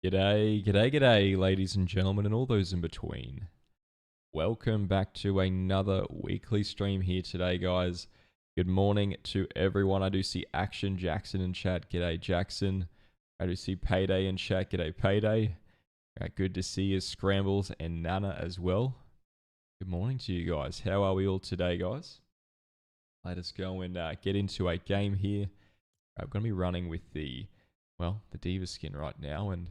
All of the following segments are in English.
G'day, g'day, g'day, ladies and gentlemen, and all those in between. Welcome back to another weekly stream here today, guys. Good morning to everyone. I do see Action Jackson in chat. G'day, Jackson. I do see Payday in chat. G'day, Payday. Good to see you, Scrambles and Nana as well. Good morning to you guys. How are we all today, guys? Let us go and get into a game here. I'm going to be running with the Diva skin right now, and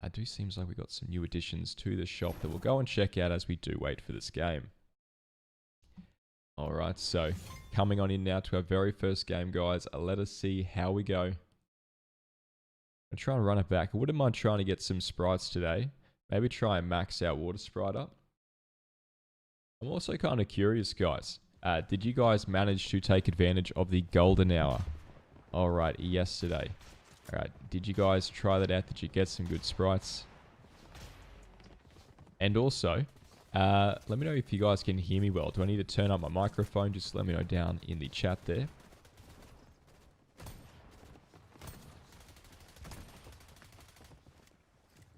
it do seems like we got some new additions to the shop that we'll go and check out as we do wait for this game. Alright, so coming on in now to our very first game, guys. Let us see how we go. I'm trying to run it back. I wouldn't mind trying to get some sprites today. Maybe try and max our water sprite up. I'm also kind of curious, guys. Did you guys manage to take advantage of the golden hour? Alright, yesterday. Alright, did you guys try that out? Did you get some good sprites? And also, let me know if you guys can hear me well. Do I need to turn up my microphone? Just let me know down in the chat there.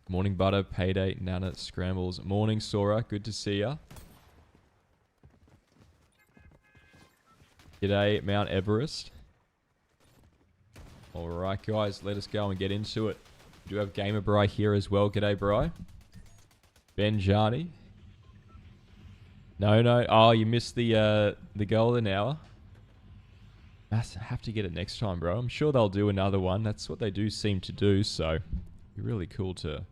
Morning, Butter, Payday, Nana, Scrambles. Morning, Sora. Good to see ya. G'day, Mount Everest. Alright, guys, let us go and get into it. We do have Gamer Bri here as well. G'day, Bri. Benjani. No. Oh, you missed the golden hour. I have to get it next time, bro. I'm sure they'll do another one. That's what they do seem to do, so it'd be really cool to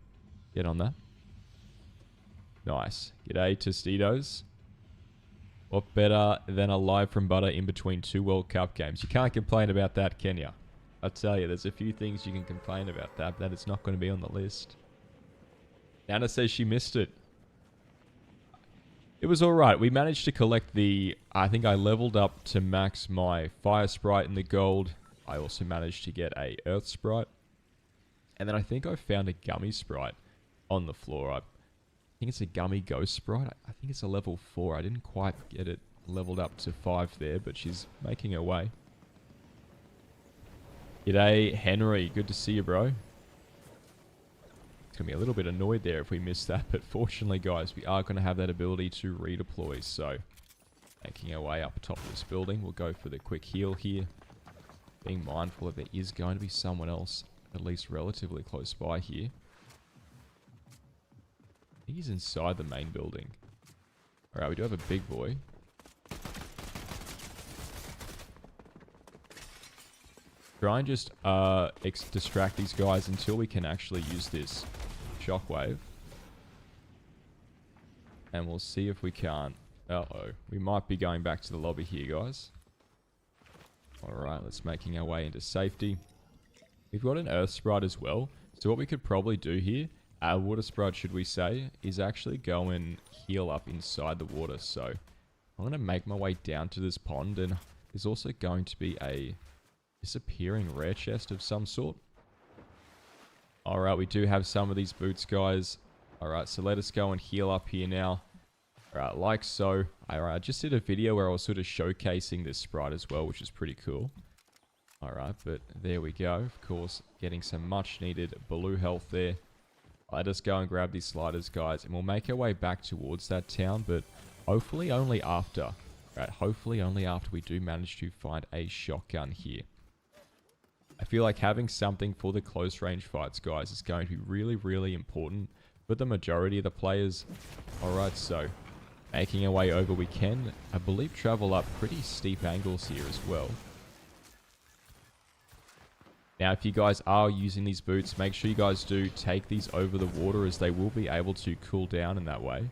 get on that. Nice. G'day, Tostitos. What better than a live from Butter in between two World Cup games? You can't complain about that, can you? I tell you, there's a few things you can complain about that it's not going to be on the list. Nana says she missed it. It was alright. We managed to collect I think I leveled up to max my fire sprite in the gold. I also managed to get a earth sprite. And then I think I found a gummy sprite on the floor. I think it's a gummy ghost sprite. I think it's a level 4. I didn't quite get it leveled up to 5 there, but she's making her way. G'day, Henry. Good to see you, bro. It's going to be a little bit annoyed there if we miss that, but fortunately, guys, we are going to have that ability to redeploy. So, making our way up atop this building, we'll go for the quick heal here. Being mindful that there is going to be someone else, at least relatively close by here. I think he's inside the main building. Alright, we do have a big boy. Try and just distract these guys until we can actually use this shockwave. And we'll see if we can't. Uh-oh. We might be going back to the lobby here, guys. Alright, let's making our way into safety. We've got an earth sprite as well. So what we could probably do here, our water sprite, should we say, is actually go and heal up inside the water. So I'm going to make my way down to this pond, and there's also going to be a disappearing rare chest of some sort. Alright, we do have some of these boots, guys. Alright, so let us go and heal up here now. Alright, like so. Alright, I just did a video where I was sort of showcasing this sprite as well, which is pretty cool. Alright, but there we go. Of course, getting some much needed blue health there. Let us go and grab these sliders, guys, and we'll make our way back towards that town, but hopefully only after. Right, hopefully only after we do manage to find a shotgun here. I feel like having something for the close range fights, guys, is going to be really, really important for the majority of the players. Alright, so making our way over, we can, I believe, travel up pretty steep angles here as well. Now, if you guys are using these boots, make sure you guys do take these over the water, as they will be able to cool down in that way.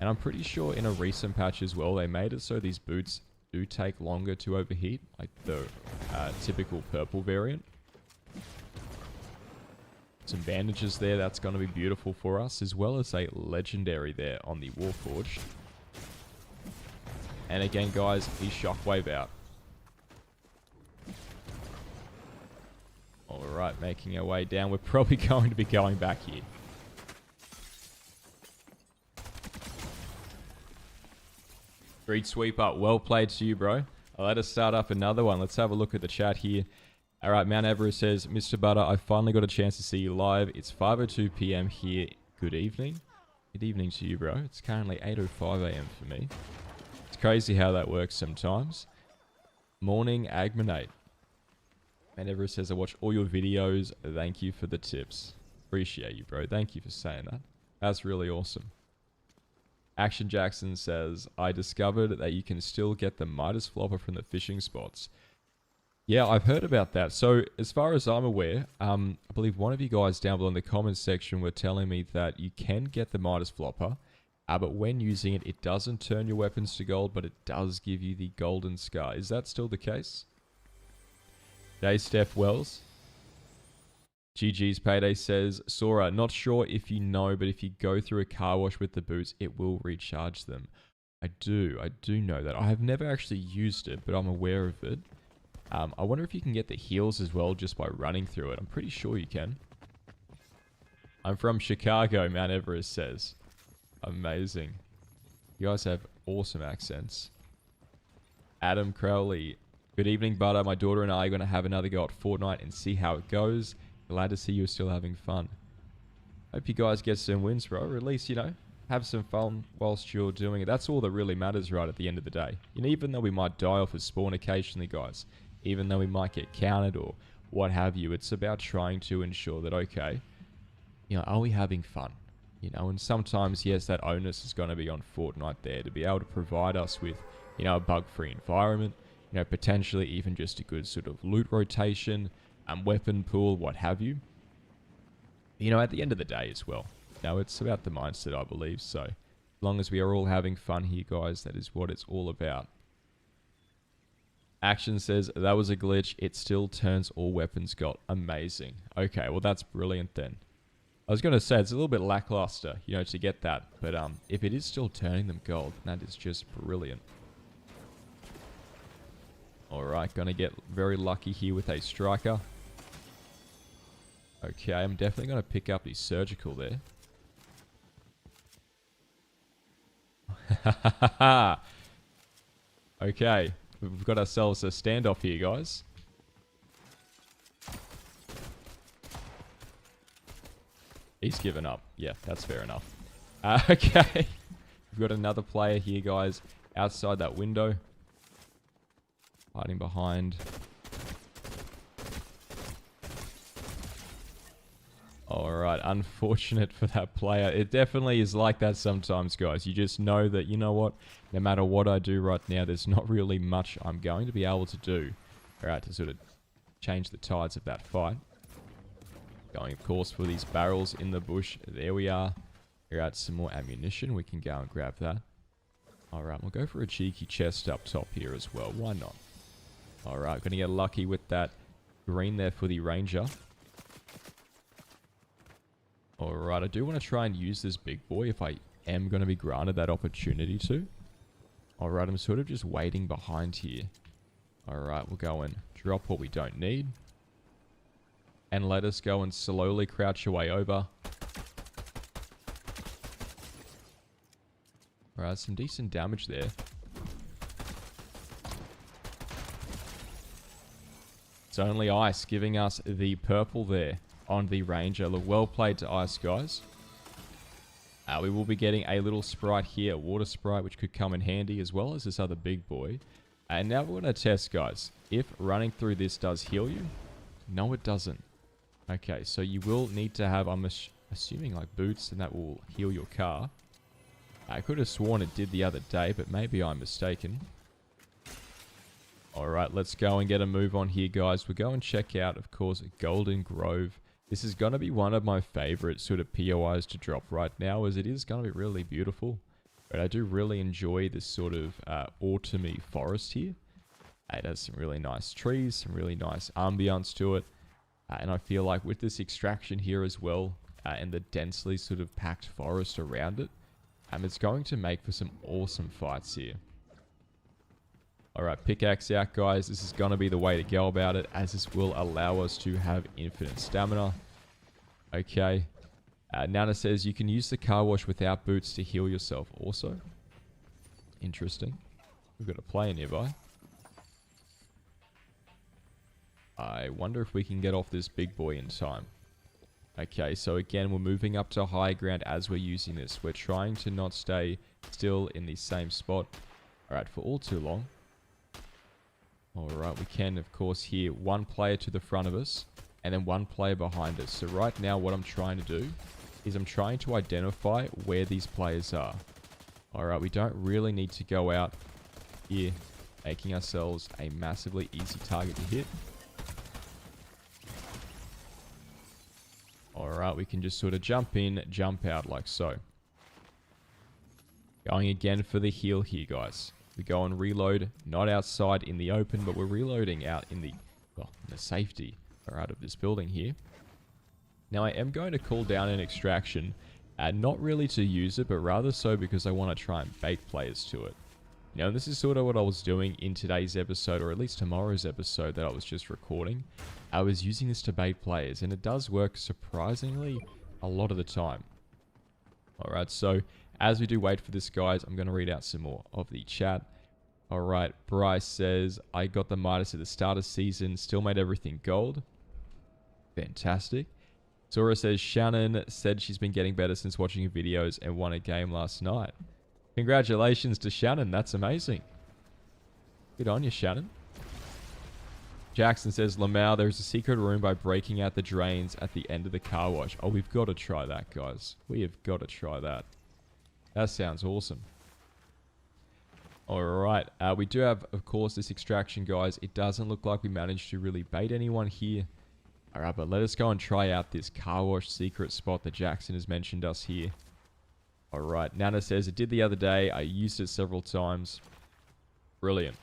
And I'm pretty sure in a recent patch as well, they made it so these boots do take longer to overheat, like the typical purple variant. Some bandages there, that's going to be beautiful for us, as well as a legendary there on the Warforged. And again, guys, he's shockwave out. Alright, making our way down. We're probably going to be going back here. Street Sweeper, well played to you, bro. Let us start up another one. Let's have a look at the chat here. All right, Mount Everest says, Mr. Butter, I finally got a chance to see you live. It's 5:02 p.m. here. Good evening. Good evening to you, bro. It's currently 8:05 a.m. for me. It's crazy how that works sometimes. Morning, Agmanate. Mount Everest says, I watch all your videos. Thank you for the tips. Appreciate you, bro. Thank you for saying that. That's really awesome. Action Jackson says, I discovered that you can still get the Midas flopper from the fishing spots. Yeah, I've heard about that. So, as far as I'm aware, I believe one of you guys down below in the comments section were telling me that you can get the Midas flopper, but when using it, it doesn't turn your weapons to gold, but it does give you the golden scar. Is that still the case? J. Steph Wells. GG's Payday says, Sora, not sure if you know, but if you go through a car wash with the boots, it will recharge them. I do know that. I have never actually used it, but I'm aware of it. I wonder if you can get the heals as well just by running through it. I'm pretty sure you can. I'm from Chicago, Mount Everest says. Amazing. You guys have awesome accents. Adam Crowley. Good evening, Butter. My daughter and I are going to have another go at Fortnite and see how it goes. Glad to see you're still having fun. Hope you guys get some wins, bro. Or at least, you know, have some fun whilst you're doing it. That's all that really matters, right, at the end of the day. You know, even though we might die off a spawn occasionally, guys, even though we might get counted or what have you, it's about trying to ensure that, okay, you know, are we having fun? You know, and sometimes, yes, that onus is going to be on Fortnite there to be able to provide us with, you know, a bug-free environment, you know, potentially even just a good sort of loot rotation, weapon pool, what have you. You know, at the end of the day as well, you know, it's about the mindset, I believe. So, as long as we are all having fun here, guys, that is what it's all about. Action says, that was a glitch. It still turns all weapons gold. Amazing. Okay, well, that's brilliant then. I was going to say, it's a little bit lackluster, you know, to get that. But if it is still turning them gold, that is just brilliant. Alright, going to get very lucky here with a striker. Okay, I'm definitely going to pick up the surgical there. Okay, we've got ourselves a standoff here, guys. He's given up. Yeah, that's fair enough. Okay, we've got another player here, guys, outside that window. Hiding behind. Alright, unfortunate for that player. It definitely is like that sometimes, guys. You just know that, you know what, no matter what I do right now, there's not really much I'm going to be able to do, alright, to sort of change the tides of that fight. Going, of course, for these barrels in the bush. There we are. Alright, some more ammunition. We can go and grab that. Alright, we'll go for a cheeky chest up top here as well. Why not? Alright, going to get lucky with that green there for the ranger. Alright, I do want to try and use this big boy if I am going to be granted that opportunity to. Alright, I'm sort of just waiting behind here. Alright, we'll go and drop what we don't need. And let us go and slowly crouch your way over. Alright, some decent damage there. It's only ice giving us the purple there on the ranger. Look, well played to ice, guys. We will be getting a little sprite here, a water sprite, which could come in handy, as well as this other big boy. And now we're going to test, guys, if running through this does heal you. No, it doesn't. Okay, so you will need to have, I'm assuming, like boots, and that will heal your car. I could have sworn it did the other day, but maybe I'm mistaken. Alright, let's go and get a move on here, guys. We'll go and check out, of course, Golden Grove. This is going to be one of my favorite sort of POIs to drop right now, as it is going to be really beautiful. But I do really enjoy this sort of autumny forest here. It has some really nice trees, some really nice ambience to it. And I feel like with this extraction here as well, and the densely sort of packed forest around it, it's going to make for some awesome fights here. Alright, pickaxe out, guys. This is going to be the way to go about it, as this will allow us to have infinite stamina. Okay. Nana says you can use the car wash without boots to heal yourself also. Interesting. We've got a player nearby. I wonder if we can get off this big boy in time. Okay, so again, we're moving up to high ground as we're using this. We're trying to not stay still in the same spot. Alright, for all too long. Alright, we can, of course, hear one player to the front of us and then one player behind us. So right now, what I'm trying to do is I'm trying to identify where these players are. Alright, we don't really need to go out here, making ourselves a massively easy target to hit. Alright, we can just sort of jump in, jump out like so. Going again for the heal here, guys. We go and reload, not outside in the open, but we're reloading out in the, well, in the safety out of this building here. Now, I am going to call down an extraction, not really to use it, but rather so because I want to try and bait players to it. Now, this is sort of what I was doing in today's episode, or at least tomorrow's episode that I was just recording. I was using this to bait players, and it does work surprisingly a lot of the time. Alright, so as we do wait for this, guys, I'm going to read out some more of the chat. Alright, Bryce says, I got the Midas at the start of season, still made everything gold. Fantastic. Sora says, Shannon said she's been getting better since watching your videos and won a game last night. Congratulations to Shannon, that's amazing. Good on you, Shannon. Jackson says, Lamau, there's a secret room by breaking out the drains at the end of the car wash. Oh, we've got to try that, guys. We have got to try that. That sounds awesome. Alright, we do have, of course, this extraction, guys. It doesn't look like we managed to really bait anyone here. Alright, but let us go and try out this car wash secret spot that Jackson has mentioned us here. Alright, Nana says, it did the other day. I used it several times. Brilliant.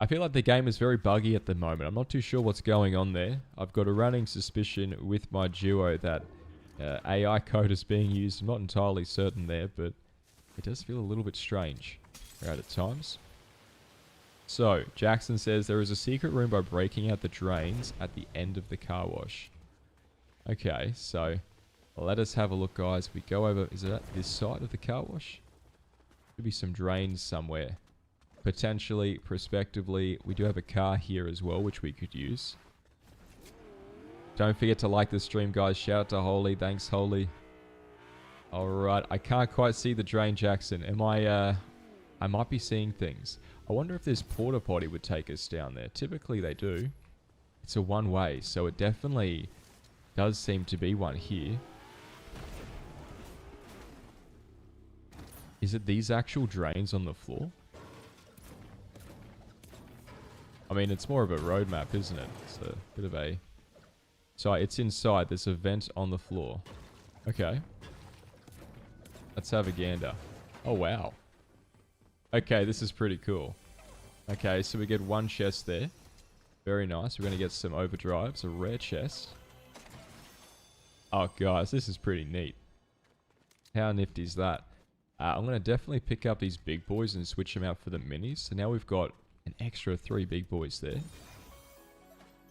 I feel like the game is very buggy at the moment. I'm not too sure what's going on there. I've got a running suspicion with my duo that AI code is being used. I'm not entirely certain there, but it does feel a little bit strange right at times. So, Jackson says there is a secret room by breaking out the drains at the end of the car wash. Okay, so let us have a look, guys. We go over, is it at this side of the car wash? Could be some drains somewhere. Potentially, prospectively, we do have a car here as well, which we could use. Don't forget to like the stream, guys. Shout out to Holy. Thanks, Holy. Alright, I can't quite see the drain, Jackson. Am I might be seeing things. I wonder if this porta potty would take us down there. Typically they do. It's a one-way, so it definitely does seem to be one here. Is it these actual drains on the floor? I mean, it's more of a road map, isn't it? It's a bit of a... So it's inside. There's a vent on the floor. Okay. Let's have a gander. Oh, wow. Okay, this is pretty cool. Okay, so we get one chest there. Very nice. We're going to get some overdrives. A rare chest. Oh, guys, this is pretty neat. How nifty is that? I'm going to definitely pick up these big boys and switch them out for the minis. So now we've got an extra 3 big boys there.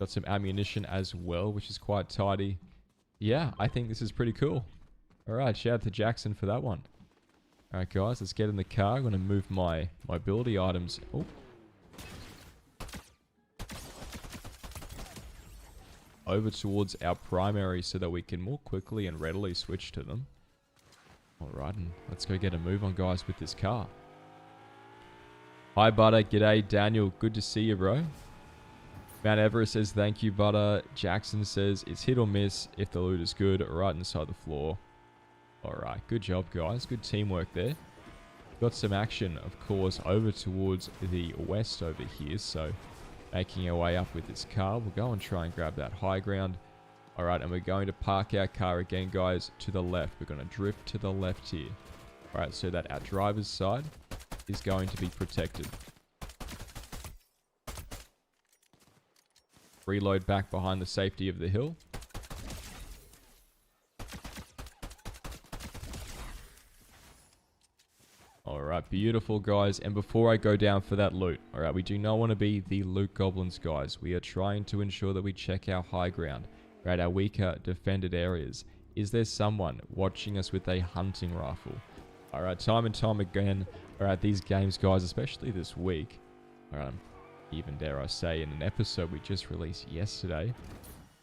Got some ammunition as well, which is quite tidy. Yeah, I think this is pretty cool. Alright, shout out to Jackson for that one. Alright, guys, let's get in the car. I'm going to move my mobility items. Oh. Over towards our primary so that we can more quickly and readily switch to them. Alright, and let's go get a move on, guys, with this car. Hi, Butter. G'day, Daniel. Good to see you, bro. Mount Everest says, thank you, Butter. Jackson says, it's hit or miss if the loot is good, right inside the floor. Alright, good job, guys. Good teamwork there. Got some action, of course, over towards the west over here, so making our way up with this car. We'll go and try and grab that high ground. Alright, and we're going to park our car again, guys, to the left. We're going to drift to the left here. Alright, so that our driver's side is going to be protected. Reload back behind the safety of the hill. Alright, beautiful, guys. And before I go down for that loot, alright, we do not want to be the loot goblins, guys. We are trying to ensure that we check our high ground, right, our weaker defended areas. Is there someone watching us with a hunting rifle? Alright, time and time again, alright, these games, guys, especially this week, alright, even dare I say, in an episode we just released yesterday.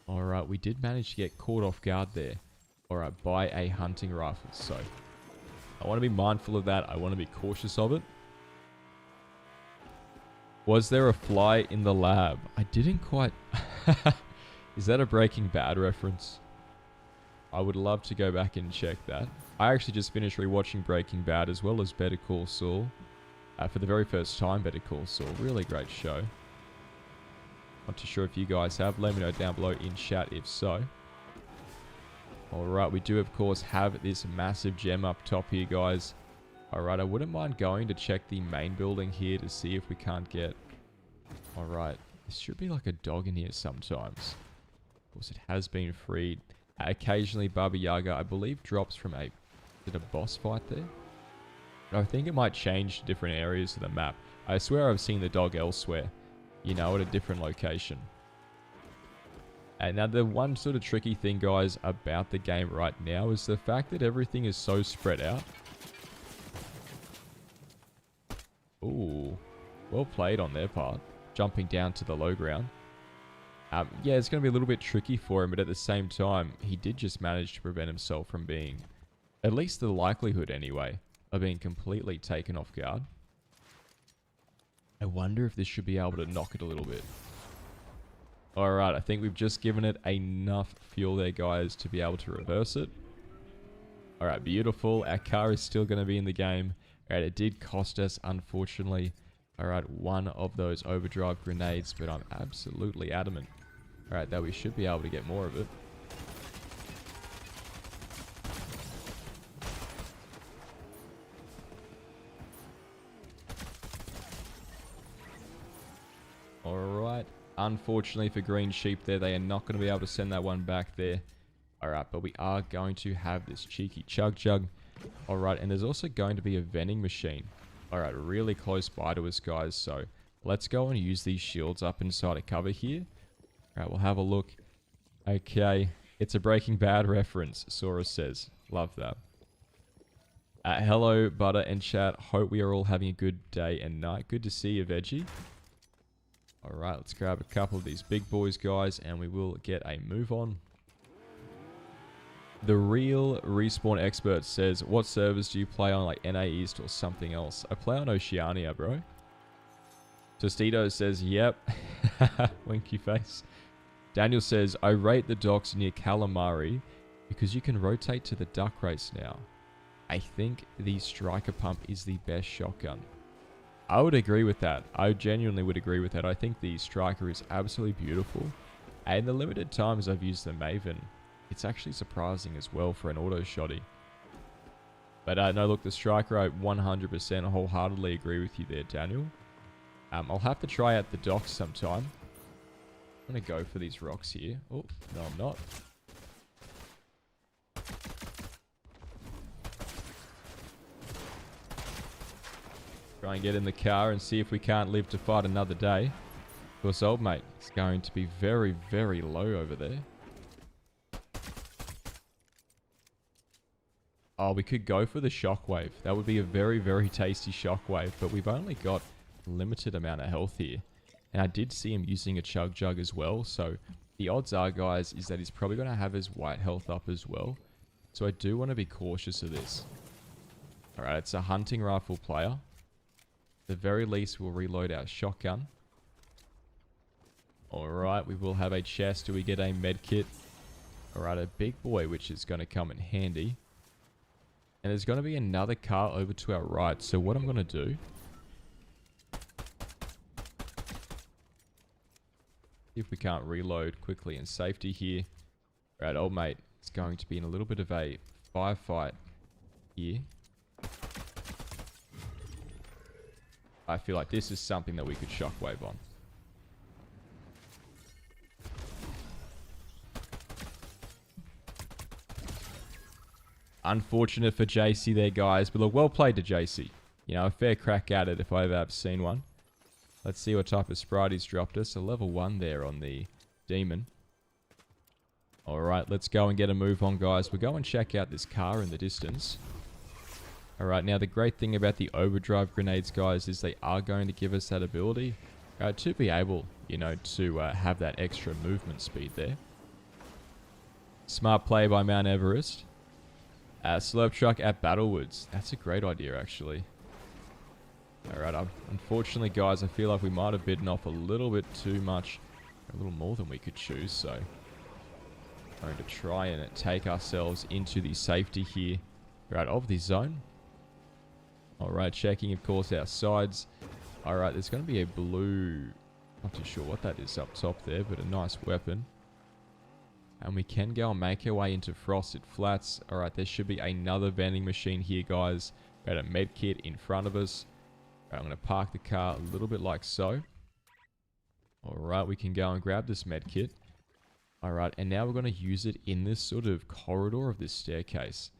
Alright, we did manage to get caught off guard there. Alright, by a hunting rifle. So, I want to be mindful of that. I want to be cautious of it. Was there a fly in the lab? I didn't quite... Is that a Breaking Bad reference? I would love to go back and check that. I actually just finished rewatching Breaking Bad as well as Better Call Saul. For the very first time, Better Call Saul. Really great show. Not too sure if you guys have. Let me know down below in chat if so. Alright, we do of course have this massive gem up top here, guys. Alright, I wouldn't mind going to check the main building here to see if we can't get... Alright, there should be like a dog in here sometimes. Of course, it has been freed. Occasionally, Baba Yaga, I believe, drops from a... Is it a boss fight there? I think it might change to different areas of the map. I swear I've seen the dog elsewhere. You know, at a different location. And now the one sort of tricky thing, guys, about the game right now is the fact that everything is so spread out. Ooh. Well played on their part. Jumping down to the low ground. Yeah, it's going to be a little bit tricky for him, but at the same time, he did just manage to prevent himself from being, at least the likelihood anyway, of being completely taken off guard. I wonder if this should be able to knock it a little bit. Alright, I think we've just given it enough fuel there, guys, to be able to reverse it. Alright, beautiful. Our car is still going to be in the game. Alright, it did cost us, unfortunately. Alright, one of those overdrive grenades, but I'm absolutely adamant. Alright, that we should be able to get more of it. Alright. Unfortunately for Green Sheep there, they are not going to be able to send that one back there. Alright, but we are going to have this cheeky Chug Jug. Alright, and there's also going to be a vending machine. Alright, really close by to us, guys. So, let's go and use these shields up inside a cover here. Alright, we'll have a look. Okay, it's a Breaking Bad reference, Sora says. Love that. Hello, Butter and chat. Hope we are all having a good day and night. Good to see you, Veggie. Alright, let's grab a couple of these big boys, guys, and we will get a move on. The real Respawn expert says, what servers do you play on, like NA East or something else? I play on Oceania, bro. Tostito says, yep. Winky face. Daniel says, I rate the docks near Calamari because you can rotate to the duck race now. I think the striker pump is the best shotgun. I would agree with that. I genuinely would agree with that. I think the striker is absolutely beautiful. And the limited times I've used the Maven, it's actually surprising as well for an auto shotty. But no, look, the striker, I 100% wholeheartedly agree with you there, Daniel. I'll have to try out the docks sometime. I'm going to go for these rocks here. Oh, no, I'm not. Try and get in the car and see if we can't live to fight another day. Of course, old mate is going to be very, very low over there. Oh, we could go for the shockwave. That would be a very, very tasty shockwave, but we've only got a limited amount of health here. And I did see him using a Chug Jug as well, so the odds are, guys, is that he's probably going to have his white health up as well. So I do want to be cautious of this. Alright, it's a hunting rifle player. At the very least, we'll reload our shotgun. Alright, we will have a chest. Do we get a med kit? Alright, a big boy, which is going to come in handy. And there's going to be another car over to our right. So what I'm going to do... see if we can't reload quickly in safety here. Alright, old mate is going to be in a little bit of a firefight here. I feel like this is something that we could shockwave on. Unfortunate for JC there, guys. But look, well played to JC. You know, a fair crack at it if I ever have seen one. Let's see what type of sprite he's dropped us. A level 1 there on the demon. Alright, let's go and get a move on, guys. We'll go and check out this car in the distance. Alright, now the great thing about the overdrive grenades, guys, is they are going to give us that ability. to be able, you know, to have that extra movement speed there. Smart play by Mount Everest. Slurp truck at Battlewoods. That's a great idea, actually. Alright, unfortunately, guys, I feel like we might have bitten off a little bit too much. A little more than we could choose, so... I'm going to try and take ourselves into the safety here. Right, of this zone. Alright, checking, of course, our sides. Alright, there's going to be a blue... Not too sure what that is up top there, but a nice weapon. And we can go and make our way into Frosted Flats. Alright, there should be another vending machine here, guys. We got a med kit in front of us. Right, I'm going to park the car a little bit like so. Alright, we can go and grab this med kit. Alright, and now we're going to use it in this sort of corridor of this staircase.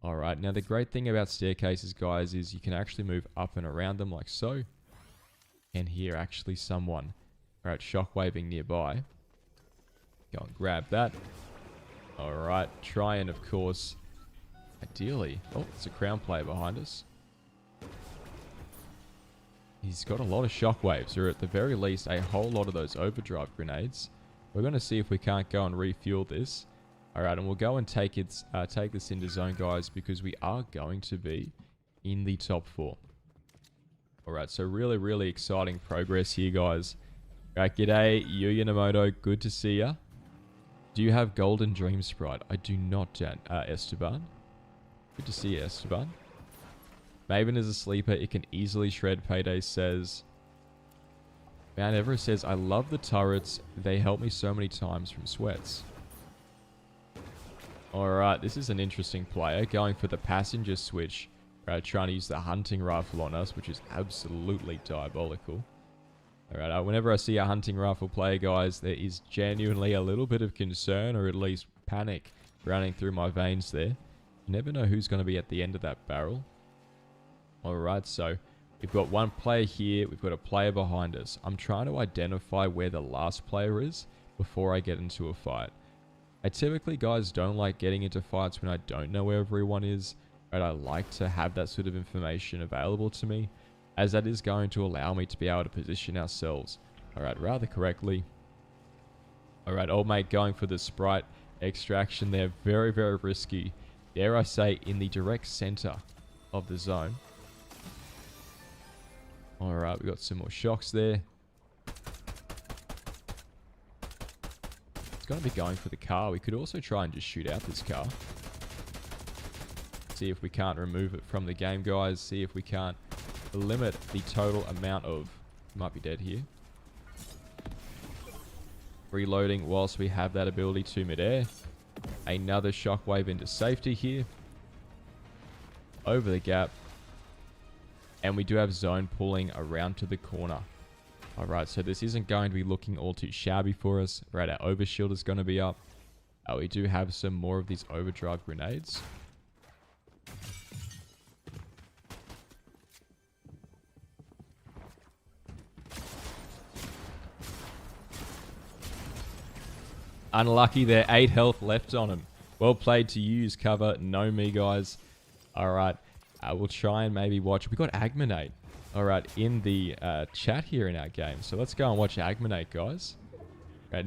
Alright, now the great thing about staircases, guys, is you can actually move up and around them like so. And hear actually someone, alright, shockwaving nearby. Go and grab that. Alright, try and, of course, ideally... Oh, it's a crown player behind us. He's got a lot of shockwaves, or at the very least, a whole lot of those overdrive grenades. We're going to see if we can't go and refuel this. Alright, and we'll go and take this into zone, guys, because we are going to be in the top 4. Alright, so really, really exciting progress here, guys. Alright, g'day, Yuyanamoto, good to see ya. Do you have Golden Dream Sprite? I do not, Esteban. Good to see you, Esteban. Maven is a sleeper. It can easily shred, Payday says. Mount Everest says, I love the turrets. They help me so many times from sweats. Alright, this is an interesting player. Going for the passenger switch. Right, trying to use the hunting rifle on us, which is absolutely diabolical. Alright, whenever I see a hunting rifle player, guys, there is genuinely a little bit of concern, or at least panic, running through my veins there. You never know who's going to be at the end of that barrel. Alright, so we've got one player here, we've got a player behind us. I'm trying to identify where the last player is before I get into a fight. I typically, guys, don't like getting into fights when I don't know where everyone is. Right, I like to have that sort of information available to me, as that is going to allow me to be able to position ourselves, alright, rather correctly. Alright, old mate going for the Sprite extraction there. Very, very risky. Dare I say, in the direct center of the zone. Alright, we got some more shocks there. It's going to be going for the car. We could also try and just shoot out this car. See if we can't remove it from the game, guys. See if we can't limit the total amount of... Might be dead here. Reloading whilst we have that ability to midair. Another shockwave into safety here. Over the gap. And we do have zone pulling around to the corner. Alright, so this isn't going to be looking all too shabby for us. Right, our overshield is going to be up. We do have some more of these overdrive grenades. Unlucky there. 8 health left on him. Well played to use cover. No me, guys. Alright. We'll try and maybe watch. We got Agmanate. Alright, in the chat here in our game. So let's go and watch Agmanate, guys. Right,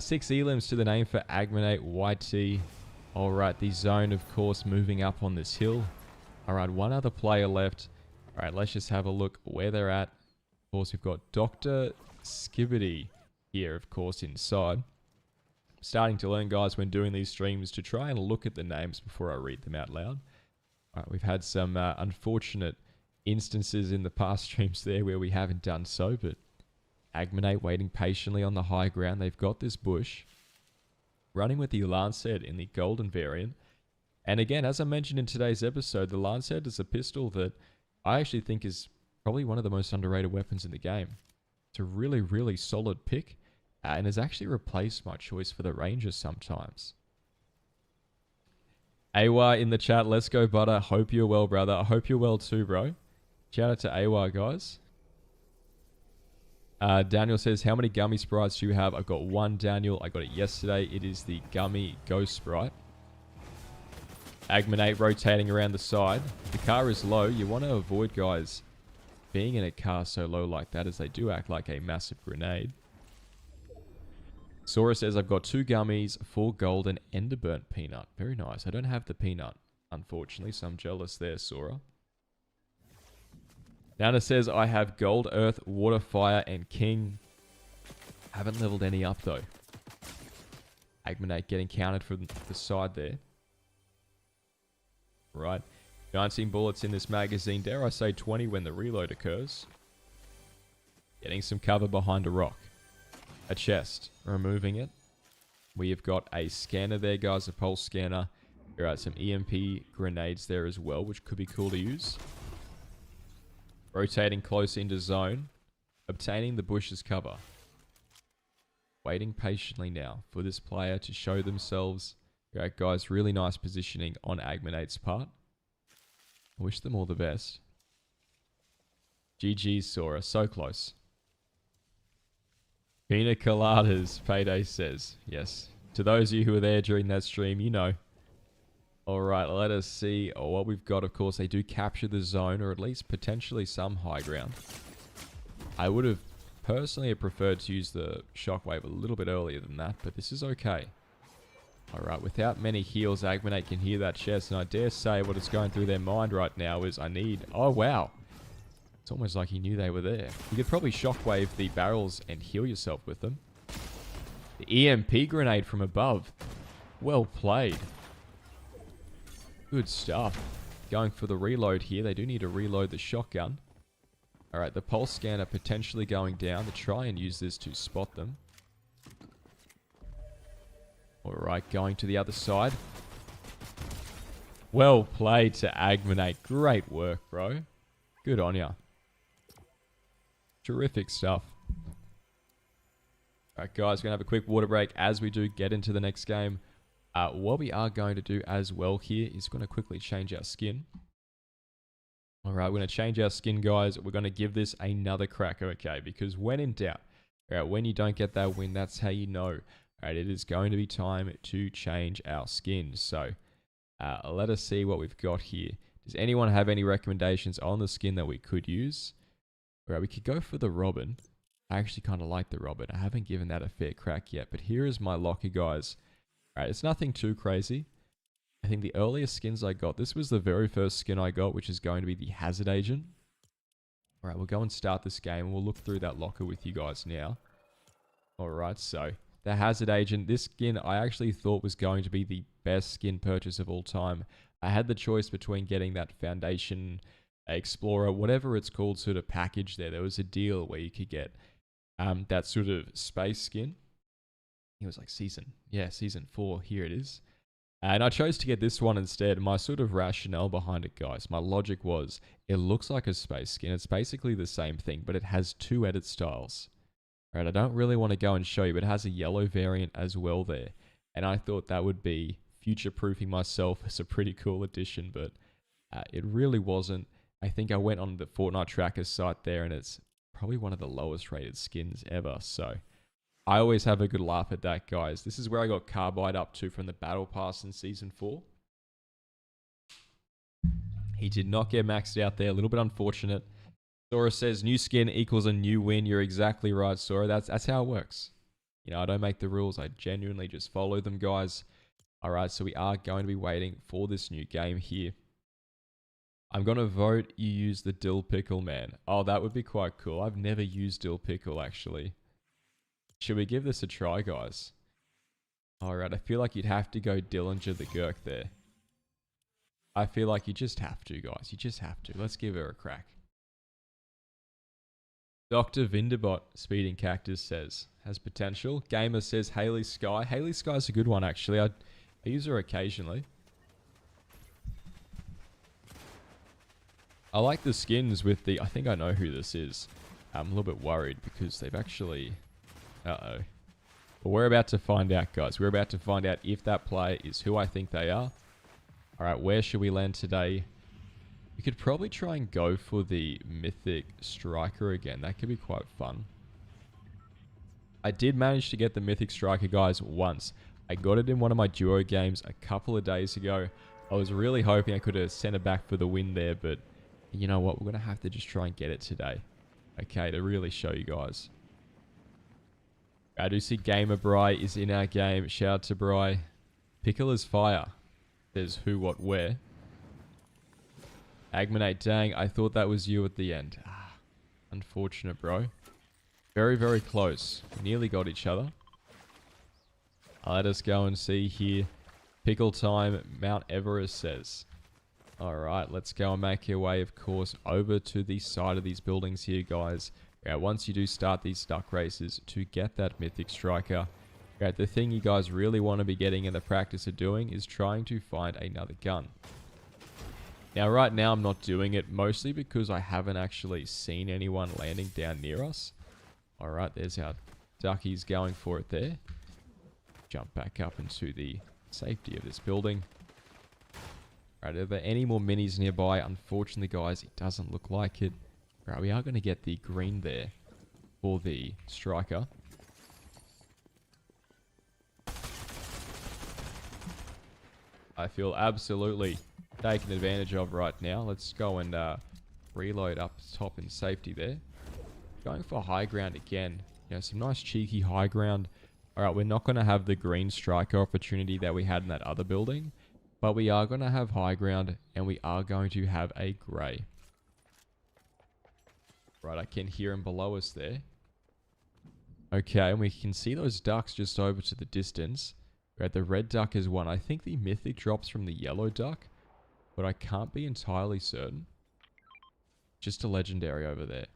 6 elims to the name for Agmanate YT. Alright, the zone, of course, moving up on this hill. Alright, one other player left. Alright, let's just have a look where they're at. Of course, we've got Dr. Skibbity here, of course, inside. Starting to learn, guys, when doing these streams to try and look at the names before I read them out loud. Alright, we've had some unfortunate instances in the past streams there where we haven't done so, but Agmanate waiting patiently on the high ground. They've got this bush. Running with the Lancet in the golden variant. And again, as I mentioned in today's episode, the Lancet is a pistol that I actually think is probably one of the most underrated weapons in the game. It's a really, really solid pick. And has actually replaced my choice for the Ranger sometimes. Awa in the chat. Let's go, Butter. Hope you're well, brother. I hope you're well too, bro. Shout out to Awa, guys. Daniel says, how many gummy sprites do you have? I've got one, Daniel. I got it yesterday. It is the Gummy Ghost Sprite. Agmanate rotating around the side. The car is low. You want to avoid, guys, being in a car so low like that is they do act like a massive grenade. Sora says, I've got 2 gummies, 4 gold, and enderburnt peanut. Very nice. I don't have the peanut, unfortunately, so I'm jealous there, Sora. Nana says, I have gold, earth, water, fire, and king. Haven't leveled any up, though. Agmanate getting counted from the side there. Right. 19 bullets in this magazine. Dare I say 20 when the reload occurs. Getting some cover behind a rock. A chest. Removing it. We have got a scanner there, guys. A pulse scanner. There are some EMP grenades there as well, which could be cool to use. Rotating close into zone. Obtaining the bush's cover. Waiting patiently now for this player to show themselves. Alright, guys, really nice positioning on Agmanate's part. I wish them all the best. GG's, Sora. So close. Pina coladas, Payday says. Yes. To those of you who were there during that stream, you know. Alright, let us see what we've got. Of course, they do capture the zone, or at least potentially some high ground. I would have personally preferred to use the shockwave a little bit earlier than that, but this is okay. Alright, without many heals, Agmanate can hear that chest, and I dare say what is going through their mind right now is, I need... Oh, wow. It's almost like he knew they were there. You could probably shockwave the barrels and heal yourself with them. The EMP grenade from above. Well played. Good stuff. Going for the reload here. They do need to reload the shotgun. Alright, the pulse scanner potentially going down to try and use this to spot them. Alright, going to the other side. Well played to Agmanate. Great work, bro. Good on ya. Terrific stuff. Alright, guys, we're going to have a quick water break as we do get into the next game. What we are going to do as well here is going to quickly change our skin. Alright, we're going to change our skin, guys. We're going to give this another crack, okay? Because when in doubt, alright, when you don't get that win, that's how you know. Alright, it is going to be time to change our skin. So, let us see what we've got here. Does anyone have any recommendations on the skin that we could use? Alright, we could go for the Robin. I actually kind of like the Robin. I haven't given that a fair crack yet, but here is my locker, guys. Alright, it's nothing too crazy. I think the earliest skins I got, this was the very first skin I got, which is going to be the Hazard Agent. Alright, we'll go and start this game. We'll look through that locker with you guys now. Alright, so the Hazard Agent. This skin I actually thought was going to be the best skin purchase of all time. I had the choice between getting that Foundation, Explorer, whatever it's called, sort of package there. There was a deal where you could get that sort of space skin. It was like season 4. Here it is. And I chose to get this one instead. My sort of rationale behind it, guys, my logic was, it looks like a space skin. It's basically the same thing, but it has 2 edit styles. Right, I don't really want to go and show you, but it has a yellow variant as well there. And I thought that would be future-proofing myself as a pretty cool addition, but it really wasn't. I think I went on the FORTNITE tracker site there, and it's probably one of the lowest rated skins ever, so... I always have a good laugh at that, guys. This is where I got Carbide up to from the Battle Pass in Season 4. He did not get maxed out there. A little bit unfortunate. Sora says, new skin equals a new win. You're exactly right, Sora. That's how it works. You know, I don't make the rules. I genuinely just follow them, guys. Alright, so we are going to be waiting for this new game here. I'm going to vote you use the Dill Pickle, man. Oh, that would be quite cool. I've never used Dill Pickle, actually. Should we give this a try, guys? Alright, I feel like you'd have to go Dillinger the Gurk there. I feel like you just have to, guys. You just have to. Let's give her a crack. Dr. Vinderbot, Speeding Cactus says, has potential. Gamer says Haley Sky. Haley Sky's a good one, actually. I use her occasionally. I like the skins with the... I think I know who this is. I'm a little bit worried because they've actually... Uh-oh. But we're about to find out, guys. We're about to find out if that player is who I think they are. Alright, where should we land today? We could probably try and go for the Mythic Striker again. That could be quite fun. I did manage to get the Mythic Striker, guys, once. I got it in one of my duo games a couple of days ago. I was really hoping I could have sent it back for the win there, but You know what? We're going to have to just try and get it today. Okay, to really show you guys. I do see Gamer Bry is in our game. Shout out to Bry. Pickle is fire. There's who, what, where. Agmanate, dang, I thought that was you at the end. Ah, unfortunate, bro. Very, very close. We nearly got each other. Let us go and see here. Pickle time, Mount Everest says. Alright, let's go and make our way, of course, over to the side of these buildings here, guys. Once you do start these duck races to get that Mythic Striker, the thing you guys really want to be getting in the practice of doing is trying to find another gun. Now, right now, I'm not doing it mostly because I haven't actually seen anyone landing down near us. Alright, there's our duckies going for it there. Jump back up into the safety of this building. Right, are there any more minis nearby? Unfortunately, guys, it doesn't look like it. Right, we are going to get the green there for the striker. I feel absolutely taken advantage of right now. Let's go and reload up top in safety there. Going for high ground again. You know, some nice cheeky high ground. Alright, we're not going to have the green striker opportunity that we had in that other building. But we are going to have high ground, and we are going to have a grey. Right, I can hear him below us there. Okay, and we can see those ducks just over to the distance. Right, the red duck is one. I think the mythic drops from the yellow duck, but I can't be entirely certain. Just a legendary over there.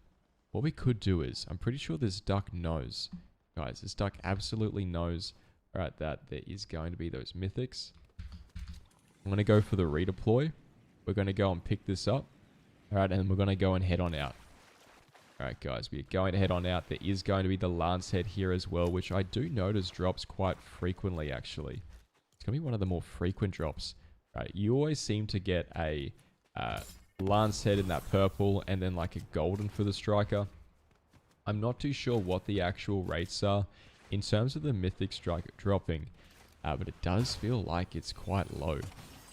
What we could do is, I'm pretty sure this duck knows. Guys, this duck absolutely knows, alright, that there is going to be those mythics. I'm going to go for the redeploy. We're going to go and pick this up. Alright, and we're going to go and head on out. Alright, guys, we're going to head on out. There is going to be the lance head here as well, which I do notice drops quite frequently, actually. It's going to be one of the more frequent drops. Right, you always seem to get a lance head in that purple and then like a golden for the striker. I'm not too sure what the actual rates are in terms of the mythic striker dropping, but it does feel like it's quite low.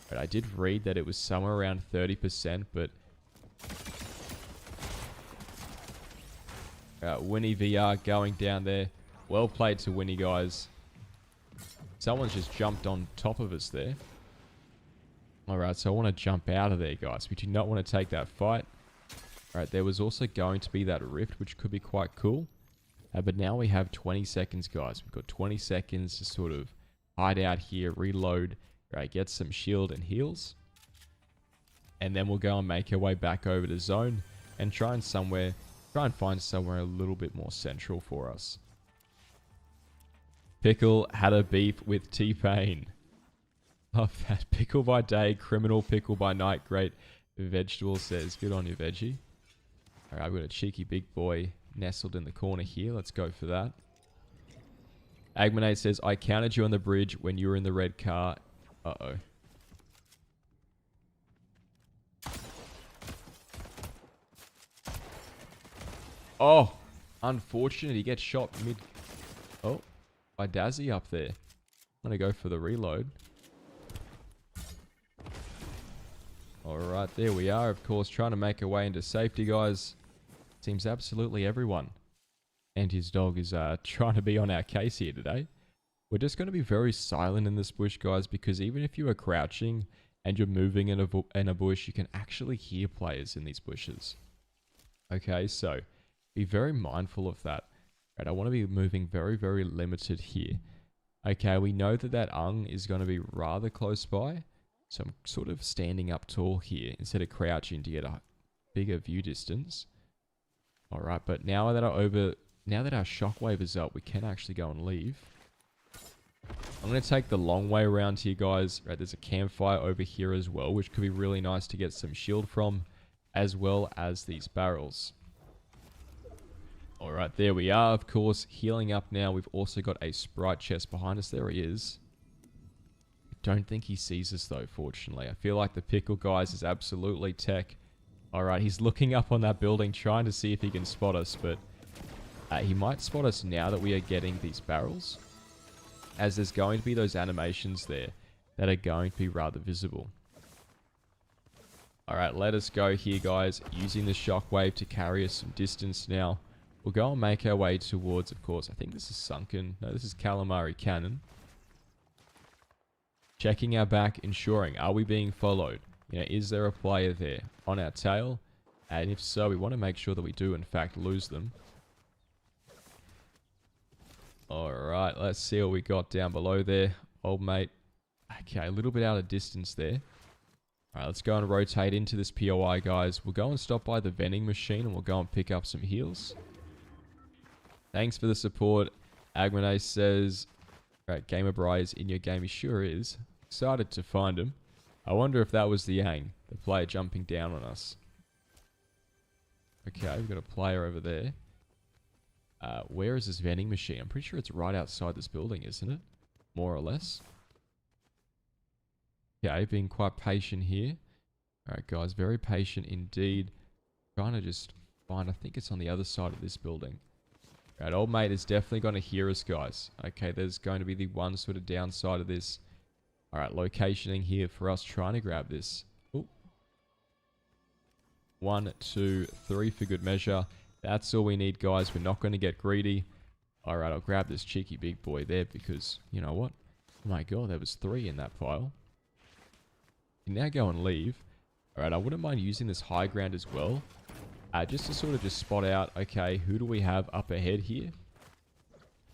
But I did read that it was somewhere around 30%, but Winnie VR going down there. Well played to Winnie, guys. Someone's just jumped on top of us there. Alright, so I want to jump out of there, guys. We do not want to take that fight. Alright, there was also going to be that rift, which could be quite cool. But now we have 20 seconds, guys. We've got 20 seconds to sort of hide out here, reload, right, get some shield and heals. And then we'll go and make our way back over to zone and try and find somewhere a little bit more central for us. Pickle had a beef with T-Pain. Love that. Pickle by day, criminal pickle by night. Great. Vegetable says, good on you, Veggie. Alright, I've got a cheeky big boy nestled in the corner here. Let's go for that. Agmanate says, I counted you on the bridge when you were in the red car. Uh-oh. Oh, unfortunate. He gets shot mid... Oh, by Dazzy up there. I'm going to go for the reload. Alright, there we are, of course, trying to make our way into safety, guys. Seems absolutely everyone and his dog is trying to be on our case here today. We're just going to be very silent in this bush, guys, because even if you are crouching and you're moving in a bush, you can actually hear players in these bushes. Okay, so be very mindful of that. Right, I want to be moving very, very limited here. Okay, we know that that Ung is going to be rather close by. So I'm sort of standing up tall here instead of crouching to get a bigger view distance. Alright, but now that our shockwave is up, we can actually go and leave. I'm going to take the long way around here, guys. Right, there's a campfire over here as well, which could be really nice to get some shield from, as well as these barrels. Alright, there we are, of course. Healing up now. We've also got a sprite chest behind us. There he is. Don't think he sees us though, fortunately. I feel like the pickle, guys, is absolutely tech. Alright, he's looking up on that building, trying to see if he can spot us, but he might spot us now that we are getting these barrels, as there's going to be those animations there that are going to be rather visible. Alright, let us go here, guys. Using the shockwave to carry us some distance now. We'll go and make our way towards, of course, I think this is Sunken. No, this is Calamari Cannon. Checking our back, ensuring, are we being followed? You know, is there a player there on our tail? And if so, we want to make sure that we do, in fact, lose them. Alright, let's see what we got down below there. Old mate. Okay, a little bit out of distance there. Alright, let's go and rotate into this POI, guys. We'll go and stop by the vending machine and we'll go and pick up some heals. Thanks for the support. Agmane says, right, Gamer Bri is in your game. He sure is. Excited to find him. I wonder if that was the Yang, the player jumping down on us. Okay, we've got a player over there. Where is this vending machine? I'm pretty sure it's right outside this building, isn't it? More or less. Okay, being quite patient here. Alright, guys, very patient indeed. Trying to just find, I think it's on the other side of this building. Alright, old mate is definitely going to hear us, guys. Okay, there's going to be the one sort of downside of this. Alright, locationing here for us trying to grab this. Ooh. 1, 2, 3 for good measure. That's all we need, guys. We're not going to get greedy. Alright, I'll grab this cheeky big boy there because, you know what? Oh my god, there was 3 in that pile. You can now go and leave. Alright, I wouldn't mind using this high ground as well. Just to sort of just spot out, okay, who do we have up ahead here?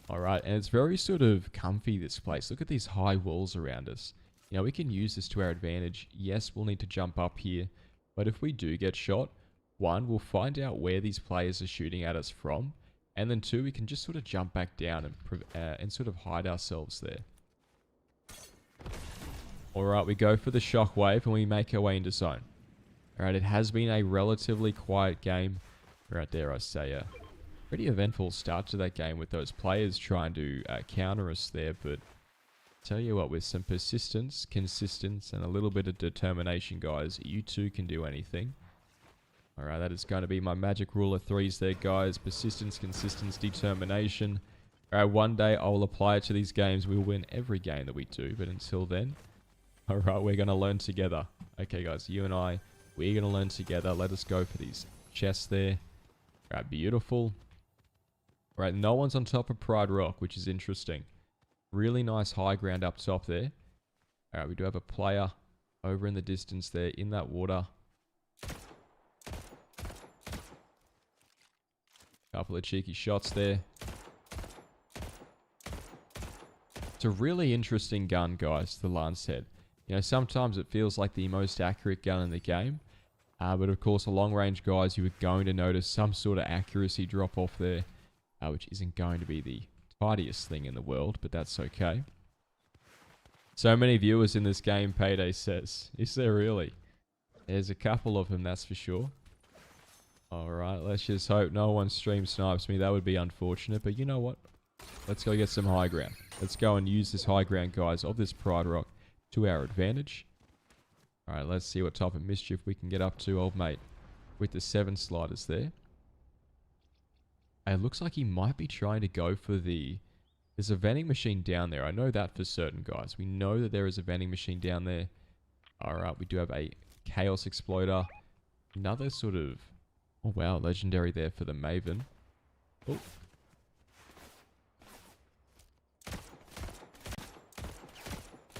Alright, and it's very sort of comfy, this place. Look at these high walls around us. You know, we can use this to our advantage. Yes, we'll need to jump up here. But if we do get shot, 1, we'll find out where these players are shooting at us from. And then 2, we can just sort of jump back down and sort of hide ourselves there. Alright, we go for the shockwave and we make our way into zone. Alright, it has been a relatively quiet game. Right there, I say a pretty eventful start to that game with those players trying to counter us there. But tell you what, with some persistence, consistency, and a little bit of determination, guys, you too can do anything. Alright, that is going to be my magic rule of 3s there, guys. Persistence, consistency, determination. Alright, one day I'll apply it to these games. We'll win every game that we do. But until then, alright, we're going to learn together. Okay, guys, you and I, we're going to learn together. Let us go for these chests there. Alright, beautiful. Alright, no one's on top of Pride Rock, which is interesting. Really nice high ground up top there. Alright, we do have a player over in the distance there in that water. Couple of cheeky shots there. It's a really interesting gun, guys, the Lancet. You know, sometimes it feels like the most accurate gun in the game. But of course, a long range, guys, you are going to notice some sort of accuracy drop off there. Which isn't going to be the tidiest thing in the world, but that's okay. So many viewers in this game, Payday says. Is there really? There's a couple of them, that's for sure. Alright, let's just hope no one stream snipes me. That would be unfortunate, but you know what? Let's go get some high ground. Let's go and use this high ground, guys, of this Pride Rock to our advantage. Alright, let's see what type of mischief we can get up to, old mate, with the 7 sliders there. And it looks like he might be trying to go for the... There's a vending machine down there. I know that for certain, guys. We know that there is a vending machine down there. Alright, we do have a Chaos Exploder. Another sort of... Oh, wow, legendary there for the Maven. Oh.